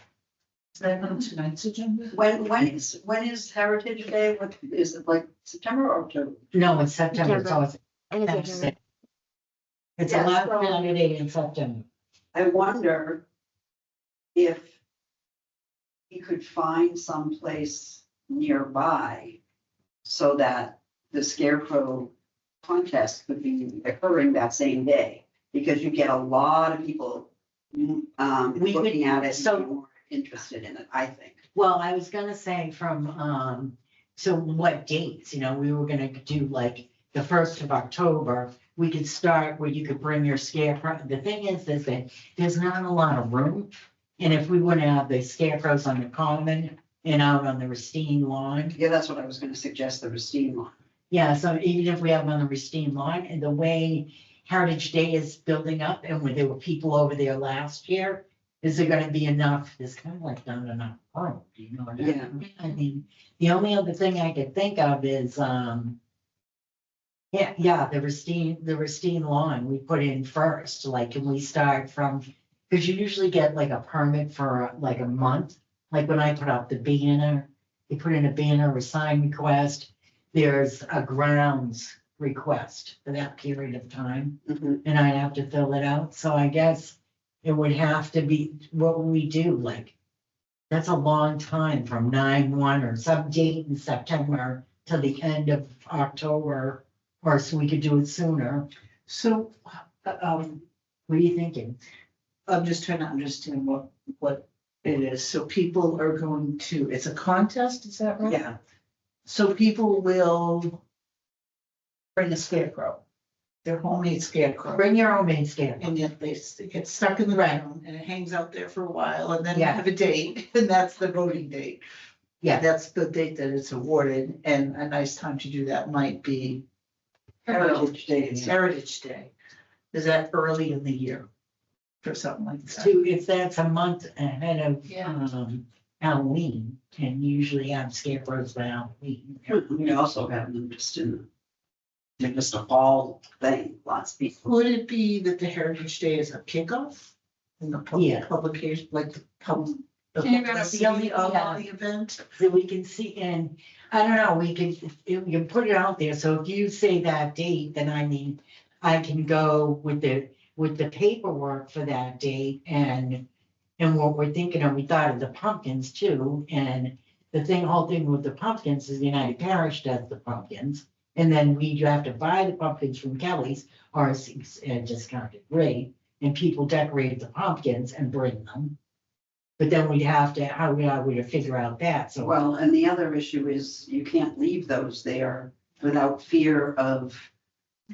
Is that on tonight's agenda? When is Heritage Day? What, is it like September or October? No, it's September, so it's. And it's September September. 6th. It's the Yeah, last so- Saturday in September. I wonder if he could find someplace nearby so that the scarecrow contest could be occurring that same day. Because you get a lot of people We could- looking at it so- and being more interested in it, I think. Well, I was gonna say from, so what dates, you know, we were gonna do like the 1st of October. We could start where you could bring your scarecrow. The thing is that there's not a lot of room. And if we wouldn't have the scarecrows on the common and out on the Racine lawn, Yeah, that's what I was gonna suggest, the Racine one. Yeah, so even if we have them on the Racine lawn, and the way Heritage Day is building up, and when there were people over there last year, is there gonna be enough? There's kind of like not enough room, you know what I mean? Yeah. I mean, the only other thing I could think of is, yeah, the Racine lawn we put in first, like, can we start from, because you usually get like a permit for like a month. Like when I put up the banner, you put in a banner or sign request, there's a grounds request for that period of time, Mhm. and I'd have to fill it out, so I guess it would have to be, what would we do, like, that's a long time from 9/1 or some date in September to the end of October, or so we could do it sooner. So, What are you thinking? I'm just trying to understand what it is. So people are going to, it's a contest, is that right? Yeah, So people will bring a scarecrow, their homemade scarecrow. Bring your own main scan. And yet it gets stuck in the ground and it hangs out there for a while and then you Yeah. have a date and that's the voting date. Yeah. That's the date that it's awarded and a nice time to do that might be Heritage Day. it's Heritage Day. Is that early in the year? For something like that? So if that's a month ahead of, Yeah. Halloween, and usually have scarecrows by Halloween. We also have them just in, just a fall thing, lots of people. Would it be that the Heritage Day is a kickoff? In the Yeah. publication, like the public. The Can you go to publicity the- of yeah. the event? So we can see, and I don't know, we can put it out there, so if you say that date, then I mean, I can go with the paperwork for that date and what we're thinking of, we thought of the pumpkins too, and whole thing with the pumpkins is United Parish does the pumpkins. And then we have to buy the pumpkins from Kelly's or a discounted rate, and people decorate the pumpkins and bring them. But then we'd have to, how we to figure out that, so. Well, and the other issue is you can't leave those there without fear of,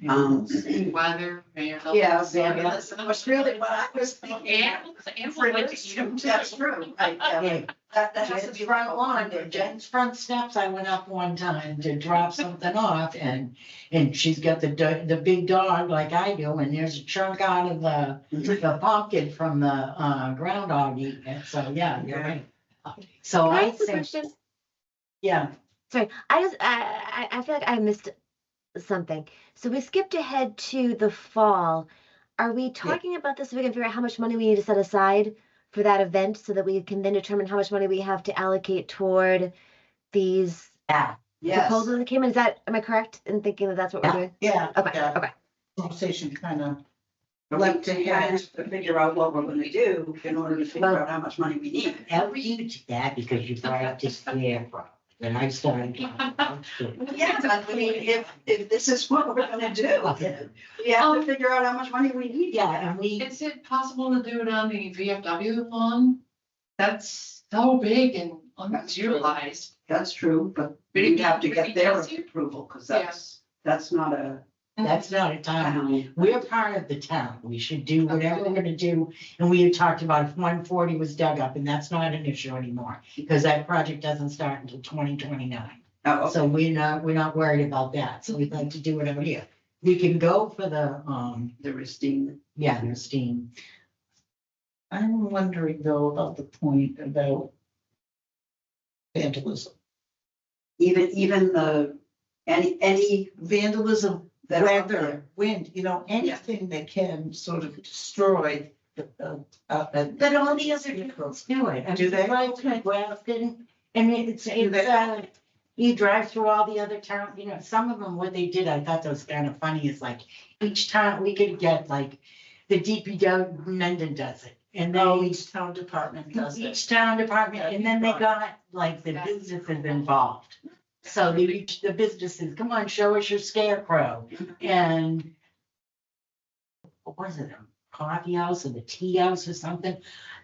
Weather, vandals. yeah, vandalism was really what I was thinking. Animals like to eat them too. That's true. Yeah. That has to Jen's be front lawn, Jen's front steps, I went up one time to drop something off and she's got the big dog like I do, and there's a chunk out of the pumpkin from the groundhog eating it, so yeah, you're right. So Can I I ask a think, question? yeah, Sorry, I feel like I missed something. So we skipped ahead to the fall. Are we talking about this so we can figure out how much money we need to set aside for that event so that we can then determine how much money we have to allocate toward these yeah, Yes, proposals that came in? Am I correct in thinking that that's what we're Yeah. doing? Yeah. Okay, yeah. okay. Conversation kind of but leapt we ahead. have to figure out what we're gonna do in order to figure out how much money we need. I'll you to that because you brought up this scarecrow, and I started. Yeah, but I mean, if this is what we're gonna do, we have to figure out how much money we need. Yeah, and we, Is it possible to do it on the VFW lawn? That's so big and underutilized. That's true, but But we'd it- have to would it get be their easier? approval, because Yeah. that's not a that's not a time. town. We're part of the town. We should do whatever we're gonna do. And we had talked about if 140 was dug up, and that's not an issue anymore, because that project doesn't start until 2029. Oh, So we're not worried about that. So we'd like to do it over here. We can go for the, the Racine. yeah, the steam. I'm wondering though about the point about vandalism. Even any Vandalism, that are out weather, there. wind, anything that can sort of destroy But all the other vehicles do it. I Do mean, they? Drive Okay. to Grafton, and it's, Do they? you drive through all the other towns, some of them, what they did, I thought that was kind of funny, is like, each town, we could get like, the DPW, Mendon does it. And Oh, then each town department does it. each town department, and then they got like the businesses involved. So the businesses, come on, show us your scarecrow, and what was it, a coffee house or the tea house or something?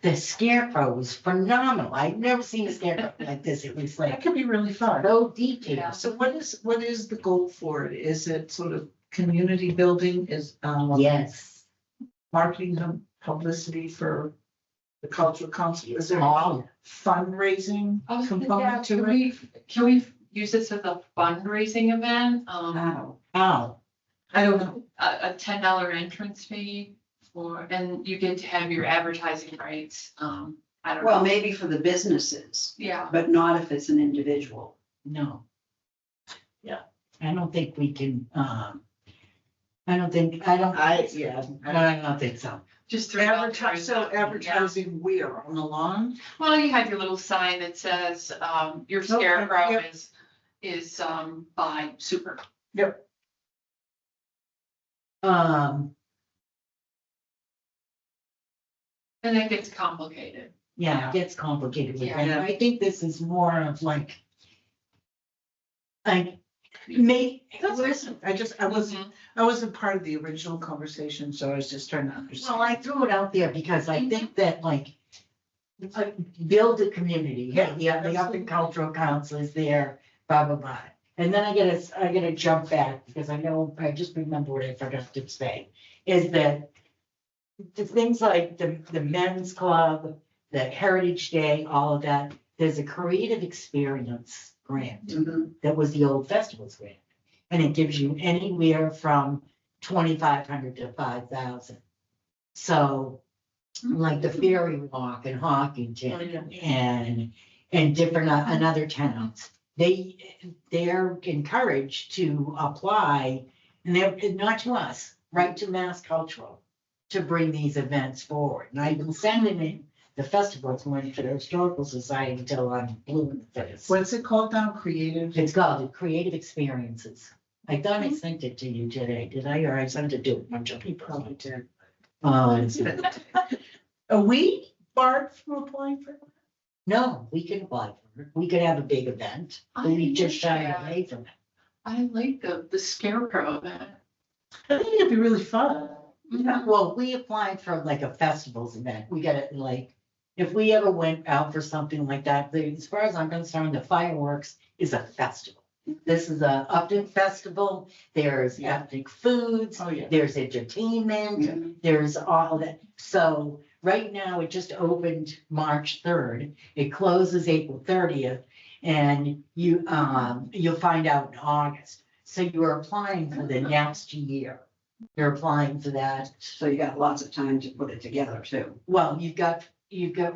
The scarecrow was phenomenal. I'd never seen a scarecrow like this. It was That like could be really fun. so detailed. So what is the goal for it? Is it sort of community building? Is Yes, marketing and publicity for the cultural council? Is there all, fundraising I was thinking, component can to it? can we use this as a fundraising event, How? I don't know. a $10 entrance fee and you get to have your advertising rights. I don't Well, know. maybe for the businesses, Yeah, but not if it's an individual. No. Yeah, I don't think we can, I don't think so. just throw it out there Advertise, as so a- advertising where, on the lawn? Well, you have your little sign that says, your Okay, scarecrow yep. is by Super. And it gets complicated. Yeah, it gets complicated with that. Yeah. I think this is more of like make, listen, I wasn't part of the original conversation, so I was just trying to understand. well, I threw it out there because I think that build a community, yeah, the Upton Cultural Council is there, blah, blah, blah. And then I gotta jump back because I just remember what I forgot to say, is that the things like the men's club, the Heritage Day, all of that, there's a creative experience grant Mhm. that was the old festivals grant. And it gives you anywhere from 2,500 to 5,000. So like the Ferry Walk in Hawkinton and different, another towns, they're encouraged to apply, and they're, not to us, right to Mass Cultural, to bring these events forward. And I've been sending in the festivals went to the Historical Society until I'm blue in the face. What's it called now? Creative? It's called Creative Experiences. I thought I sent it to you today, did I? Or I sent it to a bunch of people. Probably did. It's- Are we barred from applying for that? No, we can apply for it. We could have a big event, but we just shy Yeah. away from it. I like the scarecrow event. I think it'd be really fun. Well, we applied for like a festivals event. We got it like, if we ever went out for something like that, as far as I'm concerned, the fireworks is a festival. This is a Upton festival. There's Yeah. ethnic foods. Oh, yeah. There's entertainment. Yeah. There's all that. So right now, it just opened March 3rd. It closes April 30th. And you'll find out in August. So you're applying for the next year. You're applying for that. So you got lots of time to put it together too. Well, you've got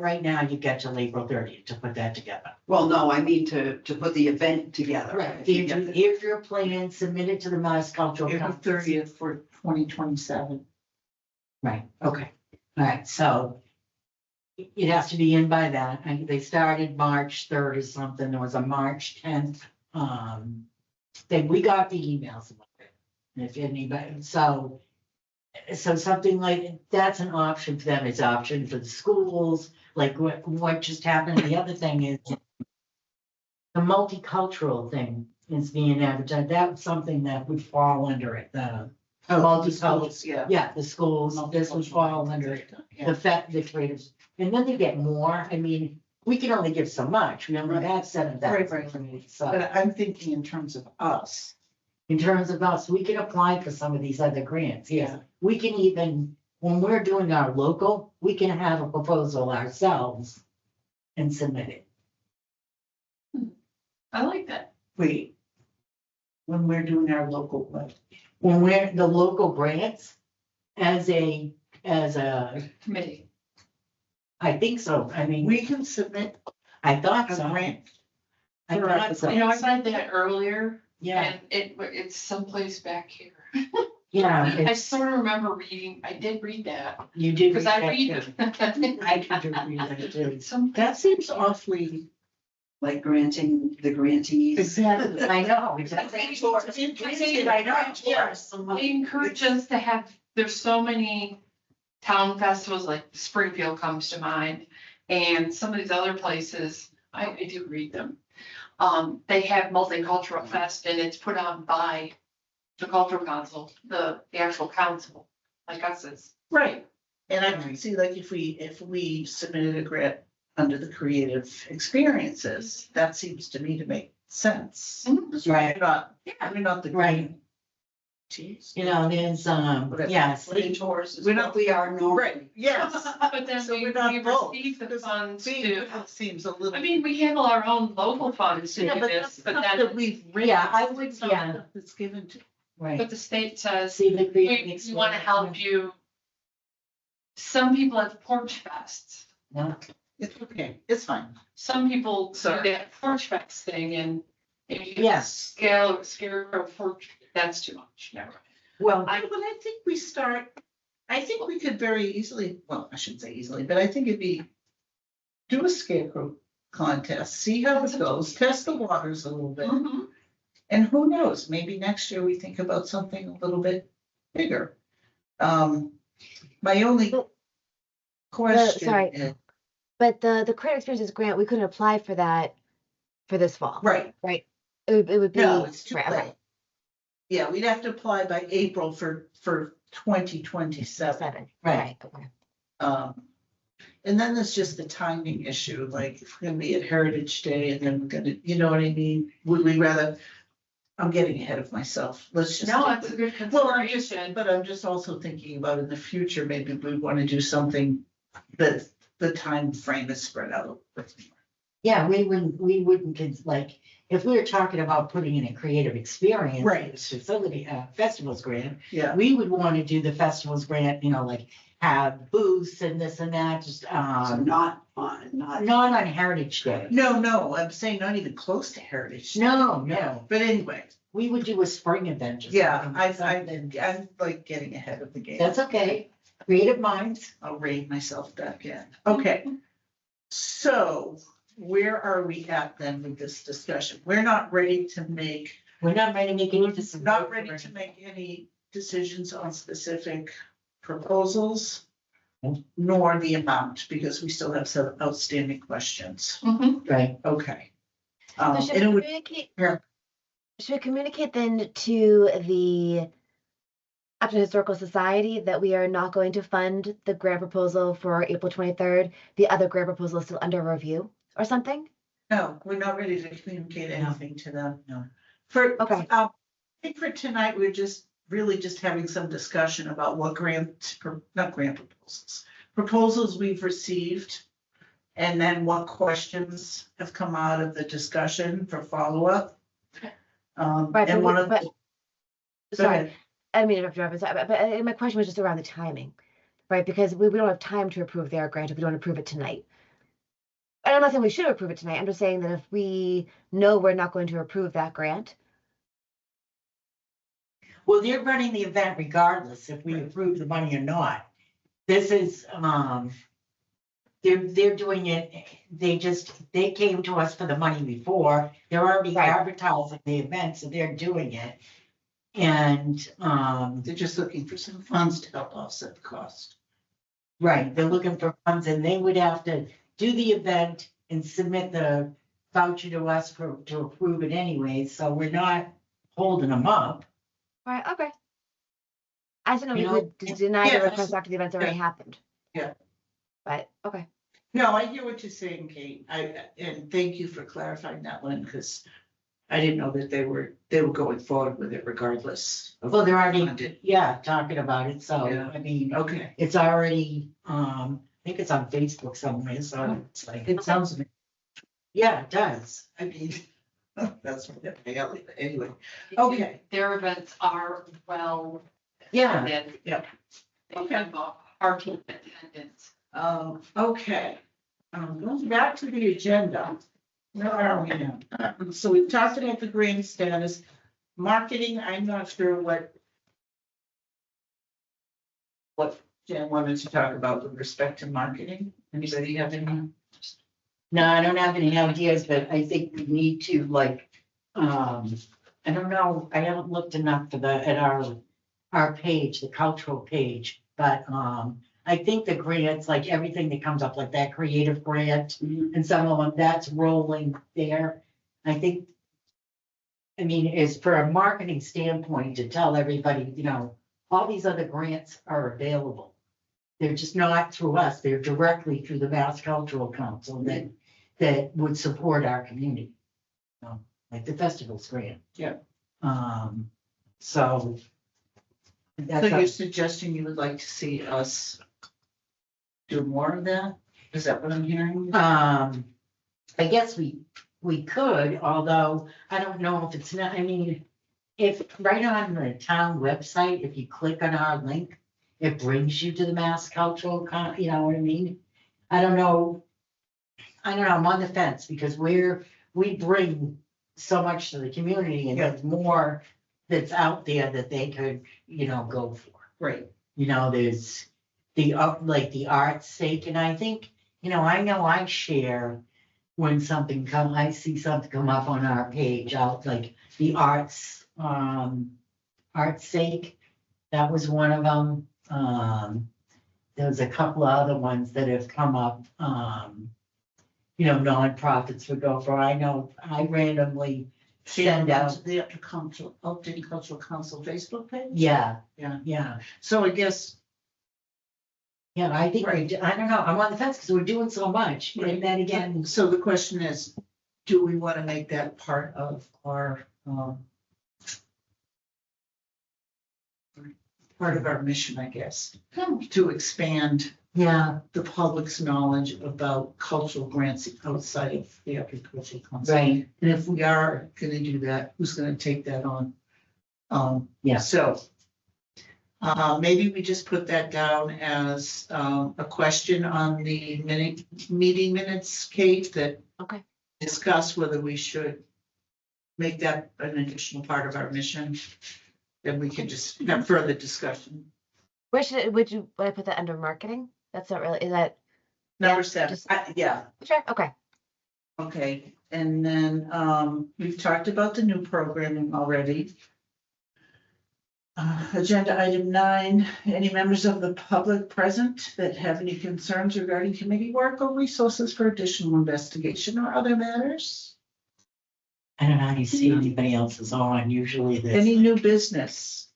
right now, you've got till April 30th to put that together. Well, no, I mean to put the event together. Here's your plan, submit it to the Mass Cultural April Council. 30th for 2027. Right, okay, all right, so it has to be in by that. And they started March 3rd or something. There was a March 10th. Then we got the emails about it. If anybody, so something like, that's an option for them. It's an option for the schools, like what just happened. The other thing is the multicultural thing is being advertised. That's something that would fall under it. The Multi-schools, yeah. yeah, the schools, this would fall under it. Yeah. The creatives, and then they get more. I mean, we can only give so much. We only have 7,000. Right. So But I'm thinking in terms of us. in terms of us, we can apply for some of these other grants. Yes, Yeah. we can even, when we're doing our local, we can have a proposal ourselves and submit it. I like that. Wait. When we're doing our local, what? When we're the local grants as a, Committee. I think so. I mean, We can submit I thought a so. grant. I for thought our- so. You know, I read that earlier Yeah, and it's someplace back here. yeah. I it's- sort of remember reading, I did read that. You did. Because I that read. too. I did read that too. Some, That seems awfully. Like granting the grantees. Exactly. I know. I know. They encourage us to have, there's so many town festivals, like Springfield comes to mind. And some of these other places, I do read them. They have multicultural fest and it's put on by the cultural council, the actual council, like us is. Right. And I can see like if we submitted a grant under the creative experiences, that seems to me to make sense. Mhm. We're not, Yeah. we're not the. Right. You know, there's, Whatever. yes, Tours is We're not- what we are normally. Right, yes. But then So we we're not both, receive the because funds being to, both seems a little. I mean, we handle our own local funds to do Yeah, but this, that's but stuff then, that we've written. Yeah, I would- It's not yeah. stuff that's given to. right. but the state says, See the creative. we want to help you. Some people have porch fests. No, It's okay, it's fine. Some people do Sorry. that porch fest thing and if you Yes. scarecrow porch, that's too much, never mind. well, But I think we start, I think we could very easily, well, I shouldn't say easily, but I think it'd be. Do a scarecrow contest, see how it goes, test the waters a little bit. Mhm. And who knows, maybe next year we think about something a little bit bigger. My only Well, question sorry. is, But the Creative Experiences grant, we couldn't apply for that for this fall. right, It would be. no, it's too right, okay. late. Yeah, we'd have to apply by April for 2027. Seven, Right. right, okay. And then there's just the timing issue, like if we're gonna be at Heritage Day and then we're gonna, you know what I mean? Would we rather, I'm getting ahead of myself, let's just. No, that's a good Well, I'm just, consideration. but I'm just also thinking about in the future, maybe we want to do something that the time frame is spread out. A little bit more. yeah, we wouldn't, like, if we were talking about putting in a creative experience. Right. Facility, festivals grant, Yeah, we would want to do the festivals grant, you know, like have booths and this and that, just, So not not. on Heritage Day. no, I'm saying not even close to Heritage. No, But anyway, we would do a spring event. or yeah, something. I'm like getting ahead of the game. That's okay, creative minds. I'll rein myself back in. Okay. So where are we at then with this discussion? We're not ready to make, We're not ready to make any decisions. not ready to make any decisions on specific proposals, nor the amount, because we still have some outstanding questions. Mhm. Right, Okay. So should And it we would, communicate? yeah. Should we communicate then to the Upton Historical Society that we are not going to fund the grant proposal for April 23rd? The other grant proposal is still under review or something? no, we're not ready to communicate No. anything to them. No. For, Okay. I think for tonight, we're just really just having some discussion about what not grant proposals we've received. And then what questions have come out of the discussion for follow-up. Right, And one of, but, go sorry, ahead. I didn't mean to interrupt, but my question was just around the timing, right? Because we don't have time to approve their grant if we don't approve it tonight. And I'm not saying we should approve it tonight. I'm just saying that if we know we're not going to approve that grant, well, they're running the event regardless if we approve the money or not. This is, they're doing it, they came to us for the money before, they're already Right. advertising the event, so they're doing it. And, They're just looking for some funds to help offset the cost. right, they're looking for funds and they would have to do the event and submit the voucher to us to approve it anyway, so we're not holding them up. right? Okay. I didn't know You we know, could deny yeah, the request after the event's already happened. Yeah. But, okay. No, I hear what you're saying, Kate. And thank you for clarifying that one, because I didn't know that they were going forward with it regardless. of Well, they're already, funded. yeah, talking about it, so, Yeah. I mean, Okay, it's already, I think it's on Facebook somewhere, so it's like, it sounds, yeah, it does. I mean, that's what they're anyway. Okay. Their events are well Yeah, attended. Yeah. They have a hearty attendance. Okay. Going back to the agenda. Where are we now? So we've talked about the grant status, marketing, I'm not sure what Jen wanted to talk about with respect to marketing. Anybody have any? no, I don't have any ideas, but I think we need to like, I don't know, I haven't looked enough for at our page, the cultural page, but, I think the grants, like everything that comes up, like that creative grant and some of them, that's rolling there. I think, I mean, is for a marketing standpoint to tell everybody, you know, all these other grants are available. They're just not through us, they're directly through the Mass Cultural Council that would support our community. Like the festivals grant. Yeah. So, So That's you're a- suggesting you would like to see us do more of that? Is that what I'm hearing? I guess we could, although I don't know if it's not, I mean, if right on the town website, if you click on our link, it brings you to the Mass Cultural you know what I mean? I don't know. I'm on the fence because we bring so much to the community and there's more that's out there that they could, go for. Right. There's like the art's sake, and I think, I know I share when I see something come up on our page, out like the art's sake, that was one of them. There's a couple of other ones that have come up, nonprofits would go for. I know I randomly send out, The Upton Cultural Council Facebook page? yeah, Yeah. yeah. So I guess, Yeah, I think, Right. I don't know, I'm on the fence because we're doing so much, and then again, so the question is, do we want to make that part of our, part of our mission, I guess, to expand yeah, the public's knowledge about cultural grants outside of the Upton Cultural Council? right, And if we are gonna do that, who's gonna take that on? Yeah. So. Maybe we just put that down as, a question on the meeting minutes, Kate, that. Okay. Discuss whether we should make that an additional part of our mission. Then we can just have further discussion. Where would I put that under marketing? That's not really, is that, Number Yeah, 7, just- yeah. sure, okay. Okay, and then, we've talked about the new programming already. Agenda item 9, any members of the public present that have any concerns regarding committee work or resources for additional investigation or other matters? I don't know how you see anybody else is on, usually this. Any new business?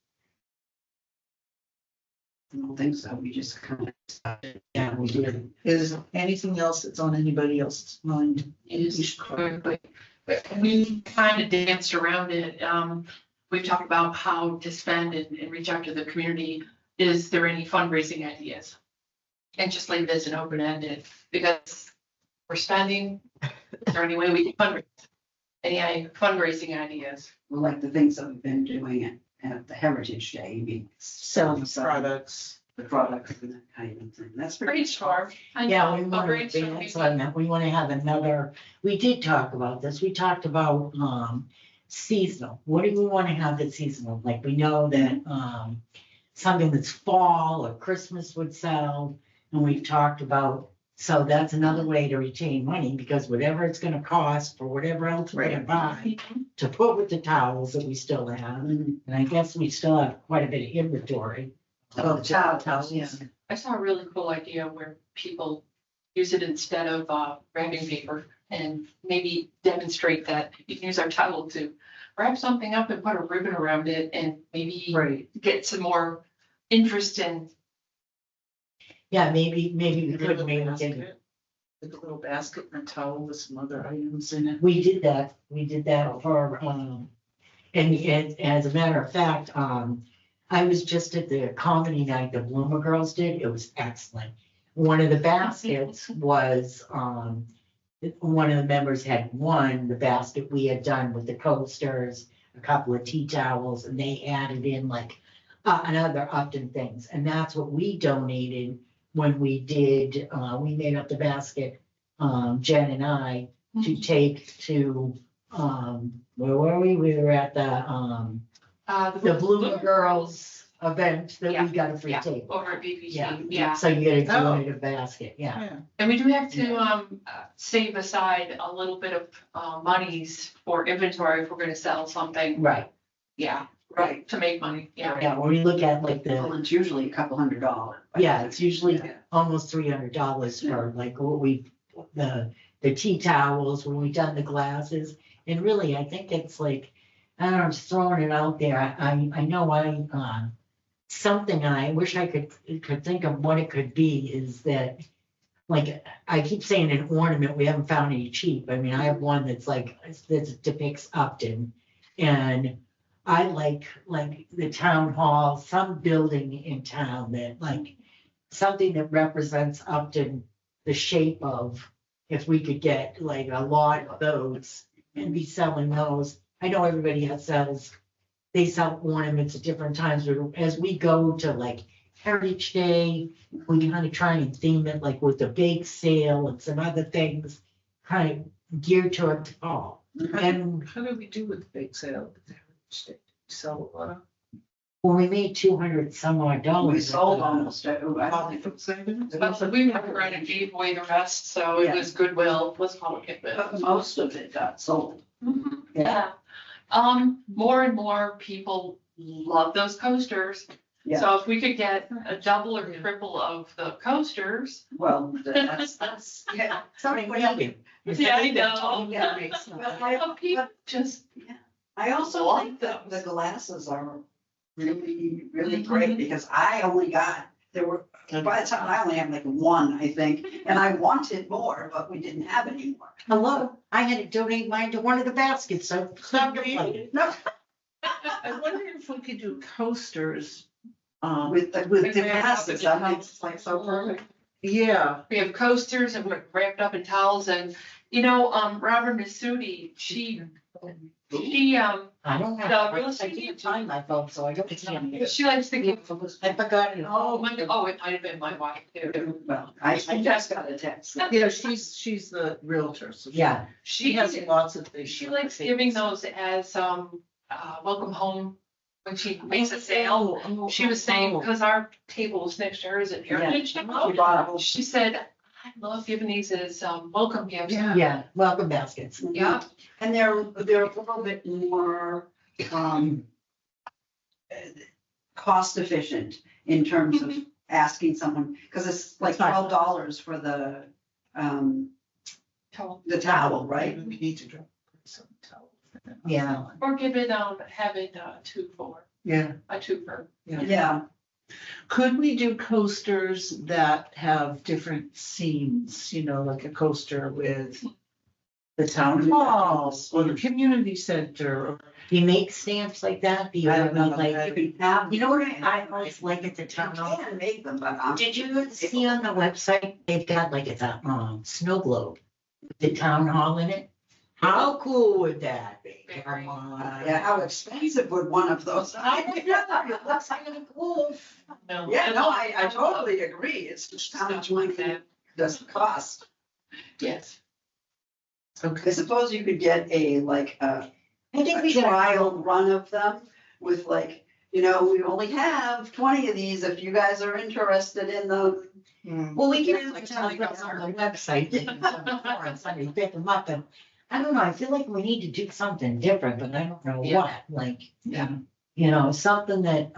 I don't think so, we just kind of. Yeah, we did. Is anything else that's on anybody else's mind? Is We should cover? quickly, but we kind of danced around it. We've talked about how to spend and reach out to the community. Is there any fundraising ideas? And just leave this an open-ended, because we're spending, is there any way we can fundraise? Any fundraising ideas? Like the things that we've been doing at the Heritage Day, you mean. Selling products. The products and that kind of thing, that's pretty. Brainstorm. I Yeah, know, we but want to brainstorm advance maybe. on that, we want to have another, we did talk about this, we talked about, seasonal. What do we want to have that's seasonal? Like, we know that, something that's fall or Christmas would sell, and we've talked about, so that's another way to retain money, because whatever it's gonna cost for whatever else we're gonna buy, to put with the towels that we still have, and I guess we still have quite a bit of inventory. Oh, the towels, yeah. I saw a really cool idea where people use it instead of wrapping paper, and maybe demonstrate that you can use our towel to wrap something up and put a ribbon around it, and maybe Right. get some more interest in. Yeah, maybe we Like a could, little maybe we can. basket, like a little basket and a towel with some other items in it. We did that for, and as a matter of fact, I was just at the comedy night the Bloomer Girls did, it was excellent. One of the baskets was, one of the members had won the basket we had done with the coasters, a couple of tea towels, and they added in like another Upton things, and that's what we donated when we did, we made up the basket, Jen and I, to take to, where were we? We were at the Bloomer Girls event that Yeah, we got a free yeah. table. Over at BPC, Yeah. yeah. So you get a Oh. donated basket, yeah. Yeah. And we do have to save aside a little bit of monies for inventory if we're gonna sell something. Right, Yeah, Right. to make money, yeah. yeah, when we look at like Well, the, it's usually $200. yeah, it's usually Yeah. almost $300 for like what we, the tea towels, when we done the glasses. And really, I think it's like, I don't know, I'm just throwing it out there. I know something I wish I could think of what it could be is that, like, I keep saying an ornament, we haven't found any cheap. I mean, I have one that's like, that depicts Upton. And I like the town hall, some building in town that like, something that represents Upton, the shape of, if we could get like a lot of those and be selling those. I know everybody else sells, they sell ornaments at different times, but as we go to like Heritage Day, we kind of try and theme it like with the bake sale and some other things, kind of geared towards fall. And How do we do with the big sale? Sell a lot of. when we made $200 some odd dollars. We sold almost, I think, But we never ran and gave away the rest, so it was goodwill, let's call it goodwill. but most of it got sold. Mhm, Yeah. Yeah. More and more people love those coasters. Yeah. So if we could get a double or triple of the coasters. Well, yeah. Something maybe. Yeah, I know. Yeah, makes sense. Some people just, I also Love think that the those. glasses are really, really great because I only got, by the time I only had like one, I think, and I wanted more, but we didn't have any more. Hello, I had to donate mine to one of the baskets, so. No, I wonder if we could do coasters. with the glasses, that makes like so perfect. Yeah, we have coasters and we're wrapped up in towels and, Robert Masudi, she, I don't The have, real I estate can't find my phone, so I don't. she likes to give. I forgot it. Oh, it might have been my wife too. Well, I just got a text. yeah, she's the realtor, so. Yeah, She has lots of things. She likes giving those as, welcome home when she makes a sale. She was saying, because our table was next to hers at Heritage She Day, bought a whole. she said, I love giving these as, welcome gifts. Yeah. yeah, welcome baskets. Yeah. And they're a little bit more, cost efficient in terms of asking someone, because it's like $12 for the towel, right? We need to drop some towel. Yeah. Or give it, have it, two for, Yeah, a two for. Yeah, could we do coasters that have different scenes, like a coaster with the town hall or the community center? Or Do you make stamps like that? Do you I have don't know, like, you can have. you know what I always like at the You town hall? can make them, but Did you see on the website, they've got like it's a snow globe, with the town hall in it? How cool would that be? Come on. yeah, how expensive would one of those? I don't know, it looks kind of cool. No. Yeah, no, I totally agree. It's just how much money does it cost? Yes. I Okay, suppose you could get a I think a we should. trial run of them with like, we only have 20 of these. If you guys are interested in them. Well, we can Yeah, like advertise Charlie those on the website, and on Sunday, pick them up, and I don't know, I feel like we need to do something different, but I don't know Yeah. what, like, yeah, something that,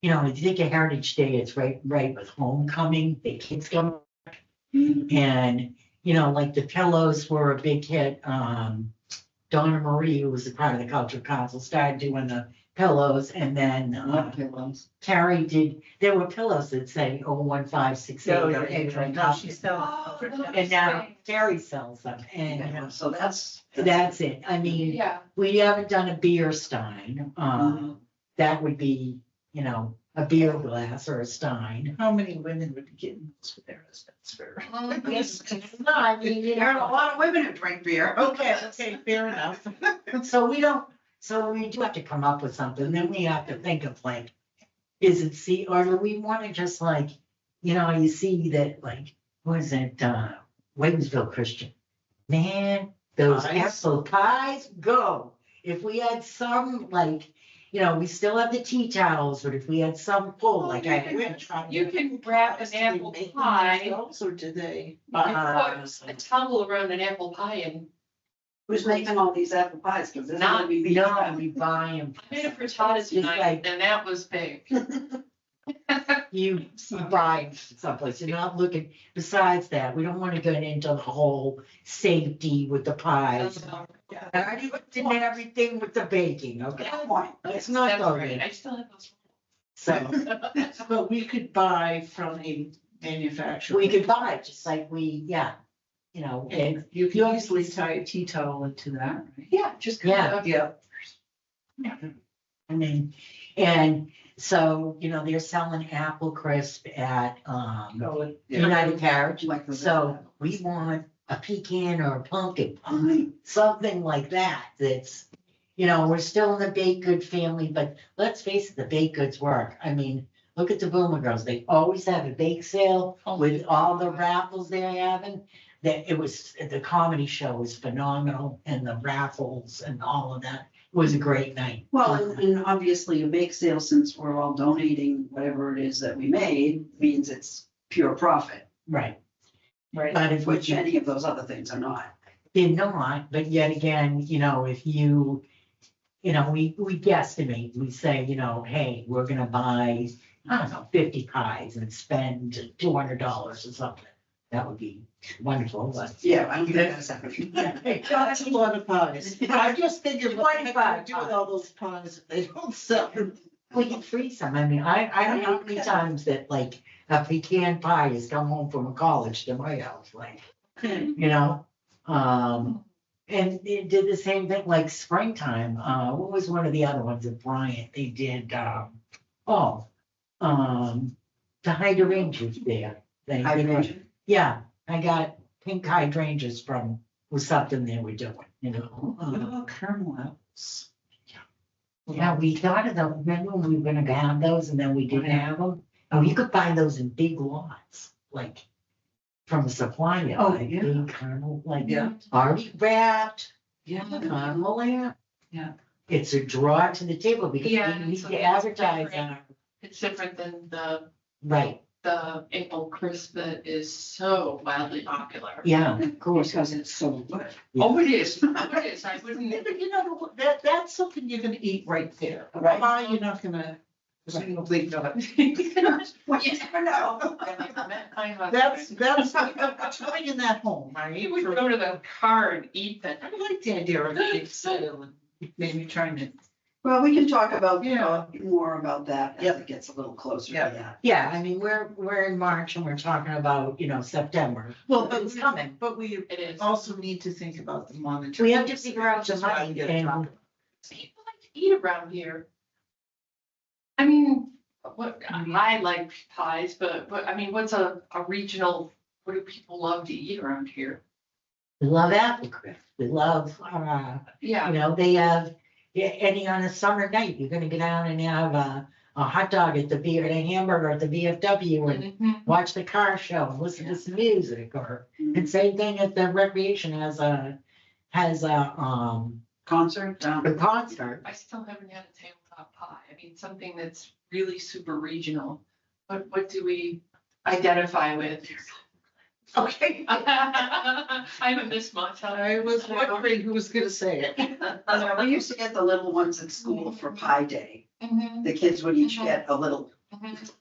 if you think of Heritage Day, it's right with homecoming, the kids come. And, like the pillows were a big hit, Donna Marie, who was a part of the cultural council, started doing the pillows, and then, Carrie did, there were pillows that say 01568 Oh, or yeah, anything. no, she's selling. And now Carrie sells them, and Yeah, so that's it. I mean, Yeah. we haven't done a beer stein. That would be, a beer glass or a stein. How many women would be getting this for their husbands for? Yes, no, I mean, There are a lot of women who drink beer. Okay, fair enough. So we do have to come up with something, then we have to think of like, or do we wanna just like, you see that like, what is it, Waynesville Christian? Man, those Pies. apple pies, go. If we had some like, we still have the tea towels, but if we had some full, like You can wrap an apple pie, Or do they? you can put a towel around an apple pie and Who's making all these apple pies? Because this is Not- gonna be beef. No, we buy them. I made a frittata It's tonight like- and that was big. You buy someplace, you're not looking, besides that, we don't wanna get into the whole safety with the pies. I already looked into everything with the baking, okay? Good point. It's not That's so right, good. I still have those. So But we could buy from a manufacturer. we could buy it, just like and You can easily tie a tea towel into that, right? Yeah, just. Yeah. Yeah. I mean, and so, you know, they're selling apple crisp at, United Carriage. Like the- So we want a pecan or a pumpkin pie, something like that, that's, you know, we're still in the baked good family, but let's face it, the baked goods work. I mean, look at the Boomer Girls, they always have a bake sale with all the raffles they're having. That it was, the comedy show was phenomenal and the raffles and all of that was a great night. Well, and obviously a bake sale, since we're all donating whatever it is that we made, means it's pure profit, Right, Right. but if which we, any of those other things are not. they're not, but yet again, you know, if you, you know, we guesstimate, we say, you know, hey, we're gonna buy, I don't know, 50 pies and spend $200 or something. That would be wonderful, but. Yeah, I don't think that's happening. That's a lot of pies. I just figured what the heck 25 do with all those pies if they don't sell them? We can freeze them. I mean, I don't know how many times that like a pecan pie has come home from college to my house, like, you know? And it did the same thing like springtime. What was one of the other ones at Bryant? They did, the hydrangeas there. They- Hydration. Yeah, I got pink hydrangeas from, was something they were doing, you know? What about caramel apples? Yeah, we thought of them, remember when we were gonna have those and then we didn't have them? Oh, you could find those in big lots, like from a supply yard. Oh, like yeah. big caramel, like Yeah. already wrapped, Yeah. caramel lamp. Yeah. It's a draw to the table because Yeah, we need so to it's advertise different. our, It's different than right, the April crisp that is so wildly popular. yeah, of course. Because it's so good. Oh, it is, it is, I Yeah, wouldn't, but you know, that's something you're gonna eat right there. A Right. pie, you're not gonna, presumably not. Well, you never know. That's trying that home, right? You would go to the car and eat that. I like the idea of a big sale and maybe trying to, Well, we can talk about, Yeah. more about that as Yep. it gets a little closer to Yeah. that. Yeah, I mean, we're in March and we're talking about, you know, September. well, but It's coming. But we It is. also need to think about the monitoring. We have to figure out the Just why we money get a and topic. People like to eat around here. I mean, I like pies, but I mean, what's a regional, what do people love to eat around here? we love apple crisp, we love, Yeah. you know, they have, yeah, any on a summer night, you're gonna go down and have a hot dog at the and a hamburger at the VFW and Mhm. watch the car show, and listen to some music, or, and same thing at the recreation has a Concert, a concert. I still haven't had a tabletop pie. I mean, something that's really super regional. What do we identify with? Okay, I haven't missed much. I was wondering who was gonna say it. we used to get the little ones at school for Pie Day. Mhm, The kids would each Mhm. get a little mhm.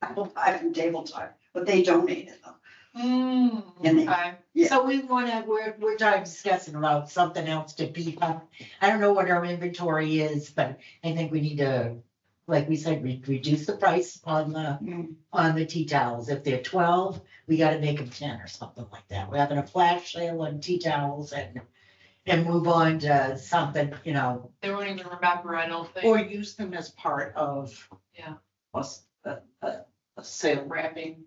apple pie from tabletop, but they donated them. Mm, And they- okay. Yeah. So we wanna, we're discussing about something else to beef up. I don't know what our inventory is, but I think we need to, like we said, reduce the price on the tea towels. If they're 12, we gotta make them 10 or something like that. We're having a flash sale on tea towels and move on to something, you know. They won't even remember, I don't Or think, use them as part of. Yeah. A sale. wrapping,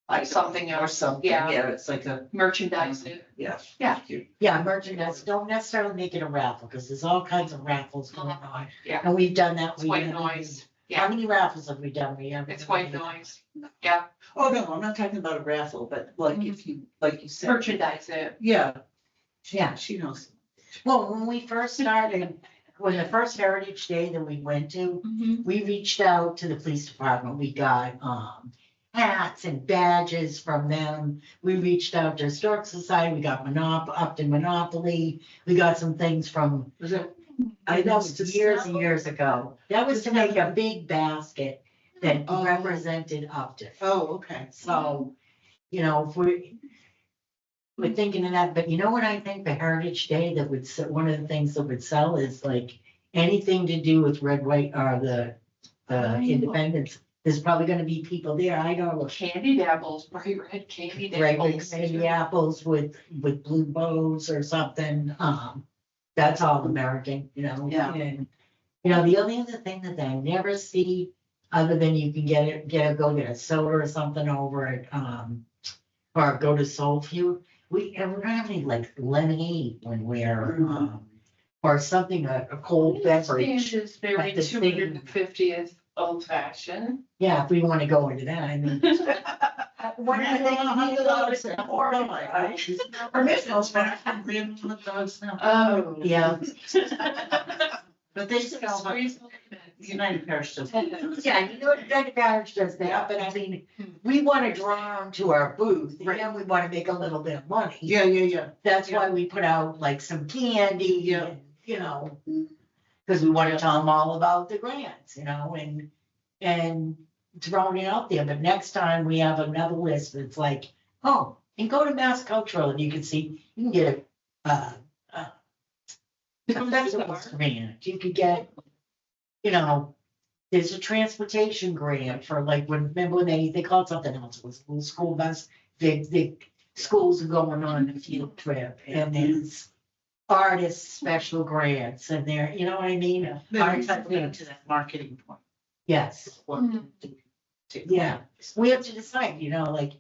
item something Or else. something, Yeah. yeah, it's like a, merchandise it. yeah. Yeah. Thank you. Yeah, merchandise, don't necessarily make it a raffle, because there's all kinds of raffles going on. Yeah. And we've done that. It's We white haven't- noise. How Yeah, many raffles have we done? We haven't. it's white noise. Yeah, Oh, no, I'm not talking about a raffle, but like if you, like you said. merchandise it. Yeah. Yeah. She knows. Well, when we first started, when the first Heritage Day that we went to, Mhm. we reached out to the police department. We got hats and badges from them. We reached out to Historic Society. We got Upton Monopoly. We got some things from, Was it? I know, to years sell? and years ago. That was to make a big basket that Oh. represented Upton. Oh, okay. So, you know, if we're thinking of that, but you know what I think the Heritage Day that would, one of the things that would sell is like anything to do with red, white, or the Independence. There's probably gonna be people there, I don't know. Candied apples, bright red candied Right, apples. maybe apples with blue bows or something, that's all American, you know? Yeah. And You know, the only other thing that I never see, other than you can go get a soda or something over at, or go to Soulview. We don't have any like lemonade when we're, or something, a cold beverage. Is very at the two hundred and fiftieth old fashioned. Yeah, if we wanna go into that, I mean. What are they, $100 Or or Permission's back from $300 now. Oh. Yeah, But they still have, United Parish does. yeah, you know what, United Parish does that, but I mean, we wanna draw them to our booth, and we wanna make a little bit of money. Yeah. That's why we put out like some candy, Yeah. and, you know, cause we wanna tell them all about the grants, you know, and throwing it out there, but next time we have another list that's like, oh, and go to Mass Cultural and you can see, you can get a festivals grant, you could get, you know, there's a transportation grant for like, remember when they called something else, it was a little school bus, the schools are going on a field trip, and there's artist special grants, and there, you know what I mean? They're tapping into that marketing point. Yes, What to do. yeah, we have to decide, you know, like,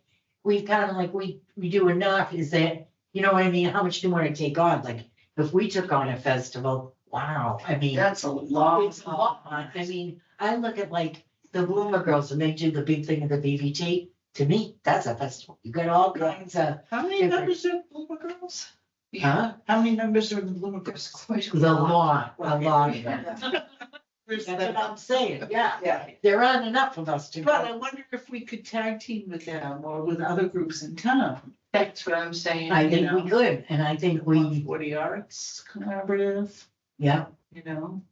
we kind of like, we do enough, is that, you know what I mean, how much do you wanna take on, like, if we took on a festival, wow, I mean. That's a lot. It's a lot. I mean, I look at like the Bloomer Girls, and they do the big thing of the BVT, to me, that's a festival, you got all kinds of, How many Different. members are in Bloomer Girls? huh? How many members are in the Bloomer Girls? The lot, a lot of them. Where's That's that? what I'm saying, yeah, Yeah. there aren't enough of us to But I go. wonder if we could tag team with them or with other groups in town. That's what I'm saying. I think we could, and I think we, 40 Arts Collaborative, yeah, you know?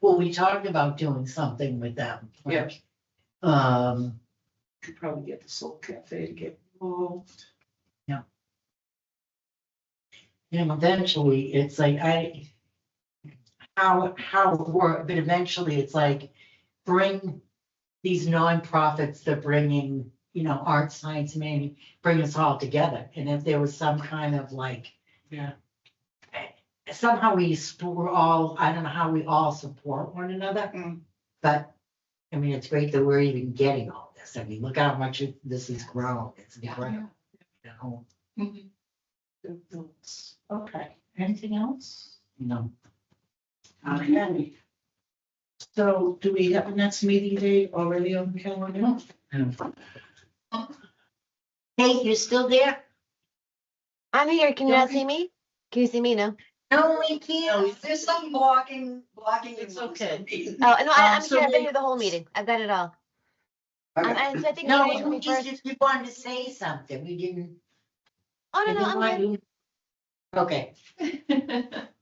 well, we talked about doing something with them. Yeah. Could probably get the Soul Cafe to get involved. And eventually, it's like, how it work, but eventually it's like, bring these nonprofits that bring in, you know, art, science, maybe, bring us all together, and if there was some kind of like. Yeah. Somehow we're all, I don't know how we all support one another, Mm. but, I mean, it's great that we're even getting all this, I mean, look how much this has grown, it's Yeah. incredible. You know, Mhm. Good thoughts. Okay, anything else? no. Okay. So do we have a next meeting date already on the calendar? Hey, you still there? I'm here. Can you not see me? Can you see me? No. No, we can't. There's some blocking. It's okay. Oh, no, I'm so here. I've been we- here the whole meeting. I've got it all. Okay. And so I think No, maybe we just, 21st. if you wanted to say something, we didn't. Oh, no, no, I'm good. Okay,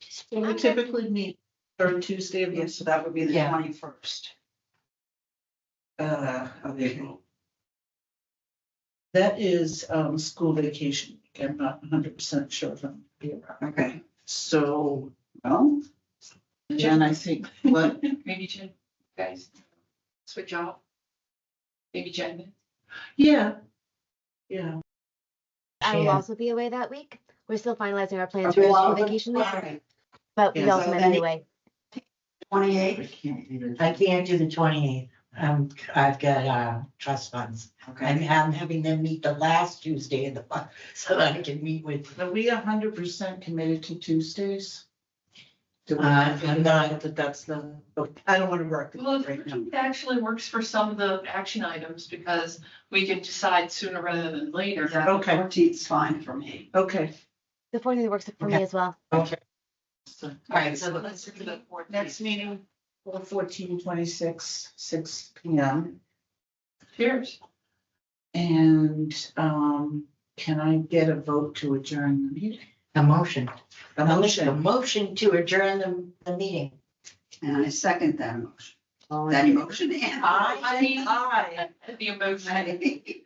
So we typically meet third Tuesday of Yeah, this. so that would be the Yeah. 21st. Of April. That is school vacation. I'm not 100% sure if I'm here. Okay, So, well, Jen, I think, what, Maybe Jen, guys, switch off. Maybe Jen. yeah. Yeah, I will Yeah. also be away that week. We're still finalizing our plans Okay, for well, school vacation week, okay, but we Yeah, also so met then- anyway. 28th, I can't do the 28th. I've got trust funds. I'm okay. having them meet the last Tuesday of the month, so that I can meet with. are we 100% committed to Tuesdays? Do we I'm not. That's the, I don't want to work Well, right now. it actually works for some of the action items because we can decide sooner rather than later. Yeah, Okay. 14th's fine for me. Okay. The 14th works for me Okay. as well. So All right, so let's do the 14th. next meeting, 4/14/26, 6 P.M. Cheers. And can I get a vote to adjourn the meeting? a motion. A A motion. motion to adjourn the meeting. And I second that motion. That emotion and. Aye. The emotion. Aye.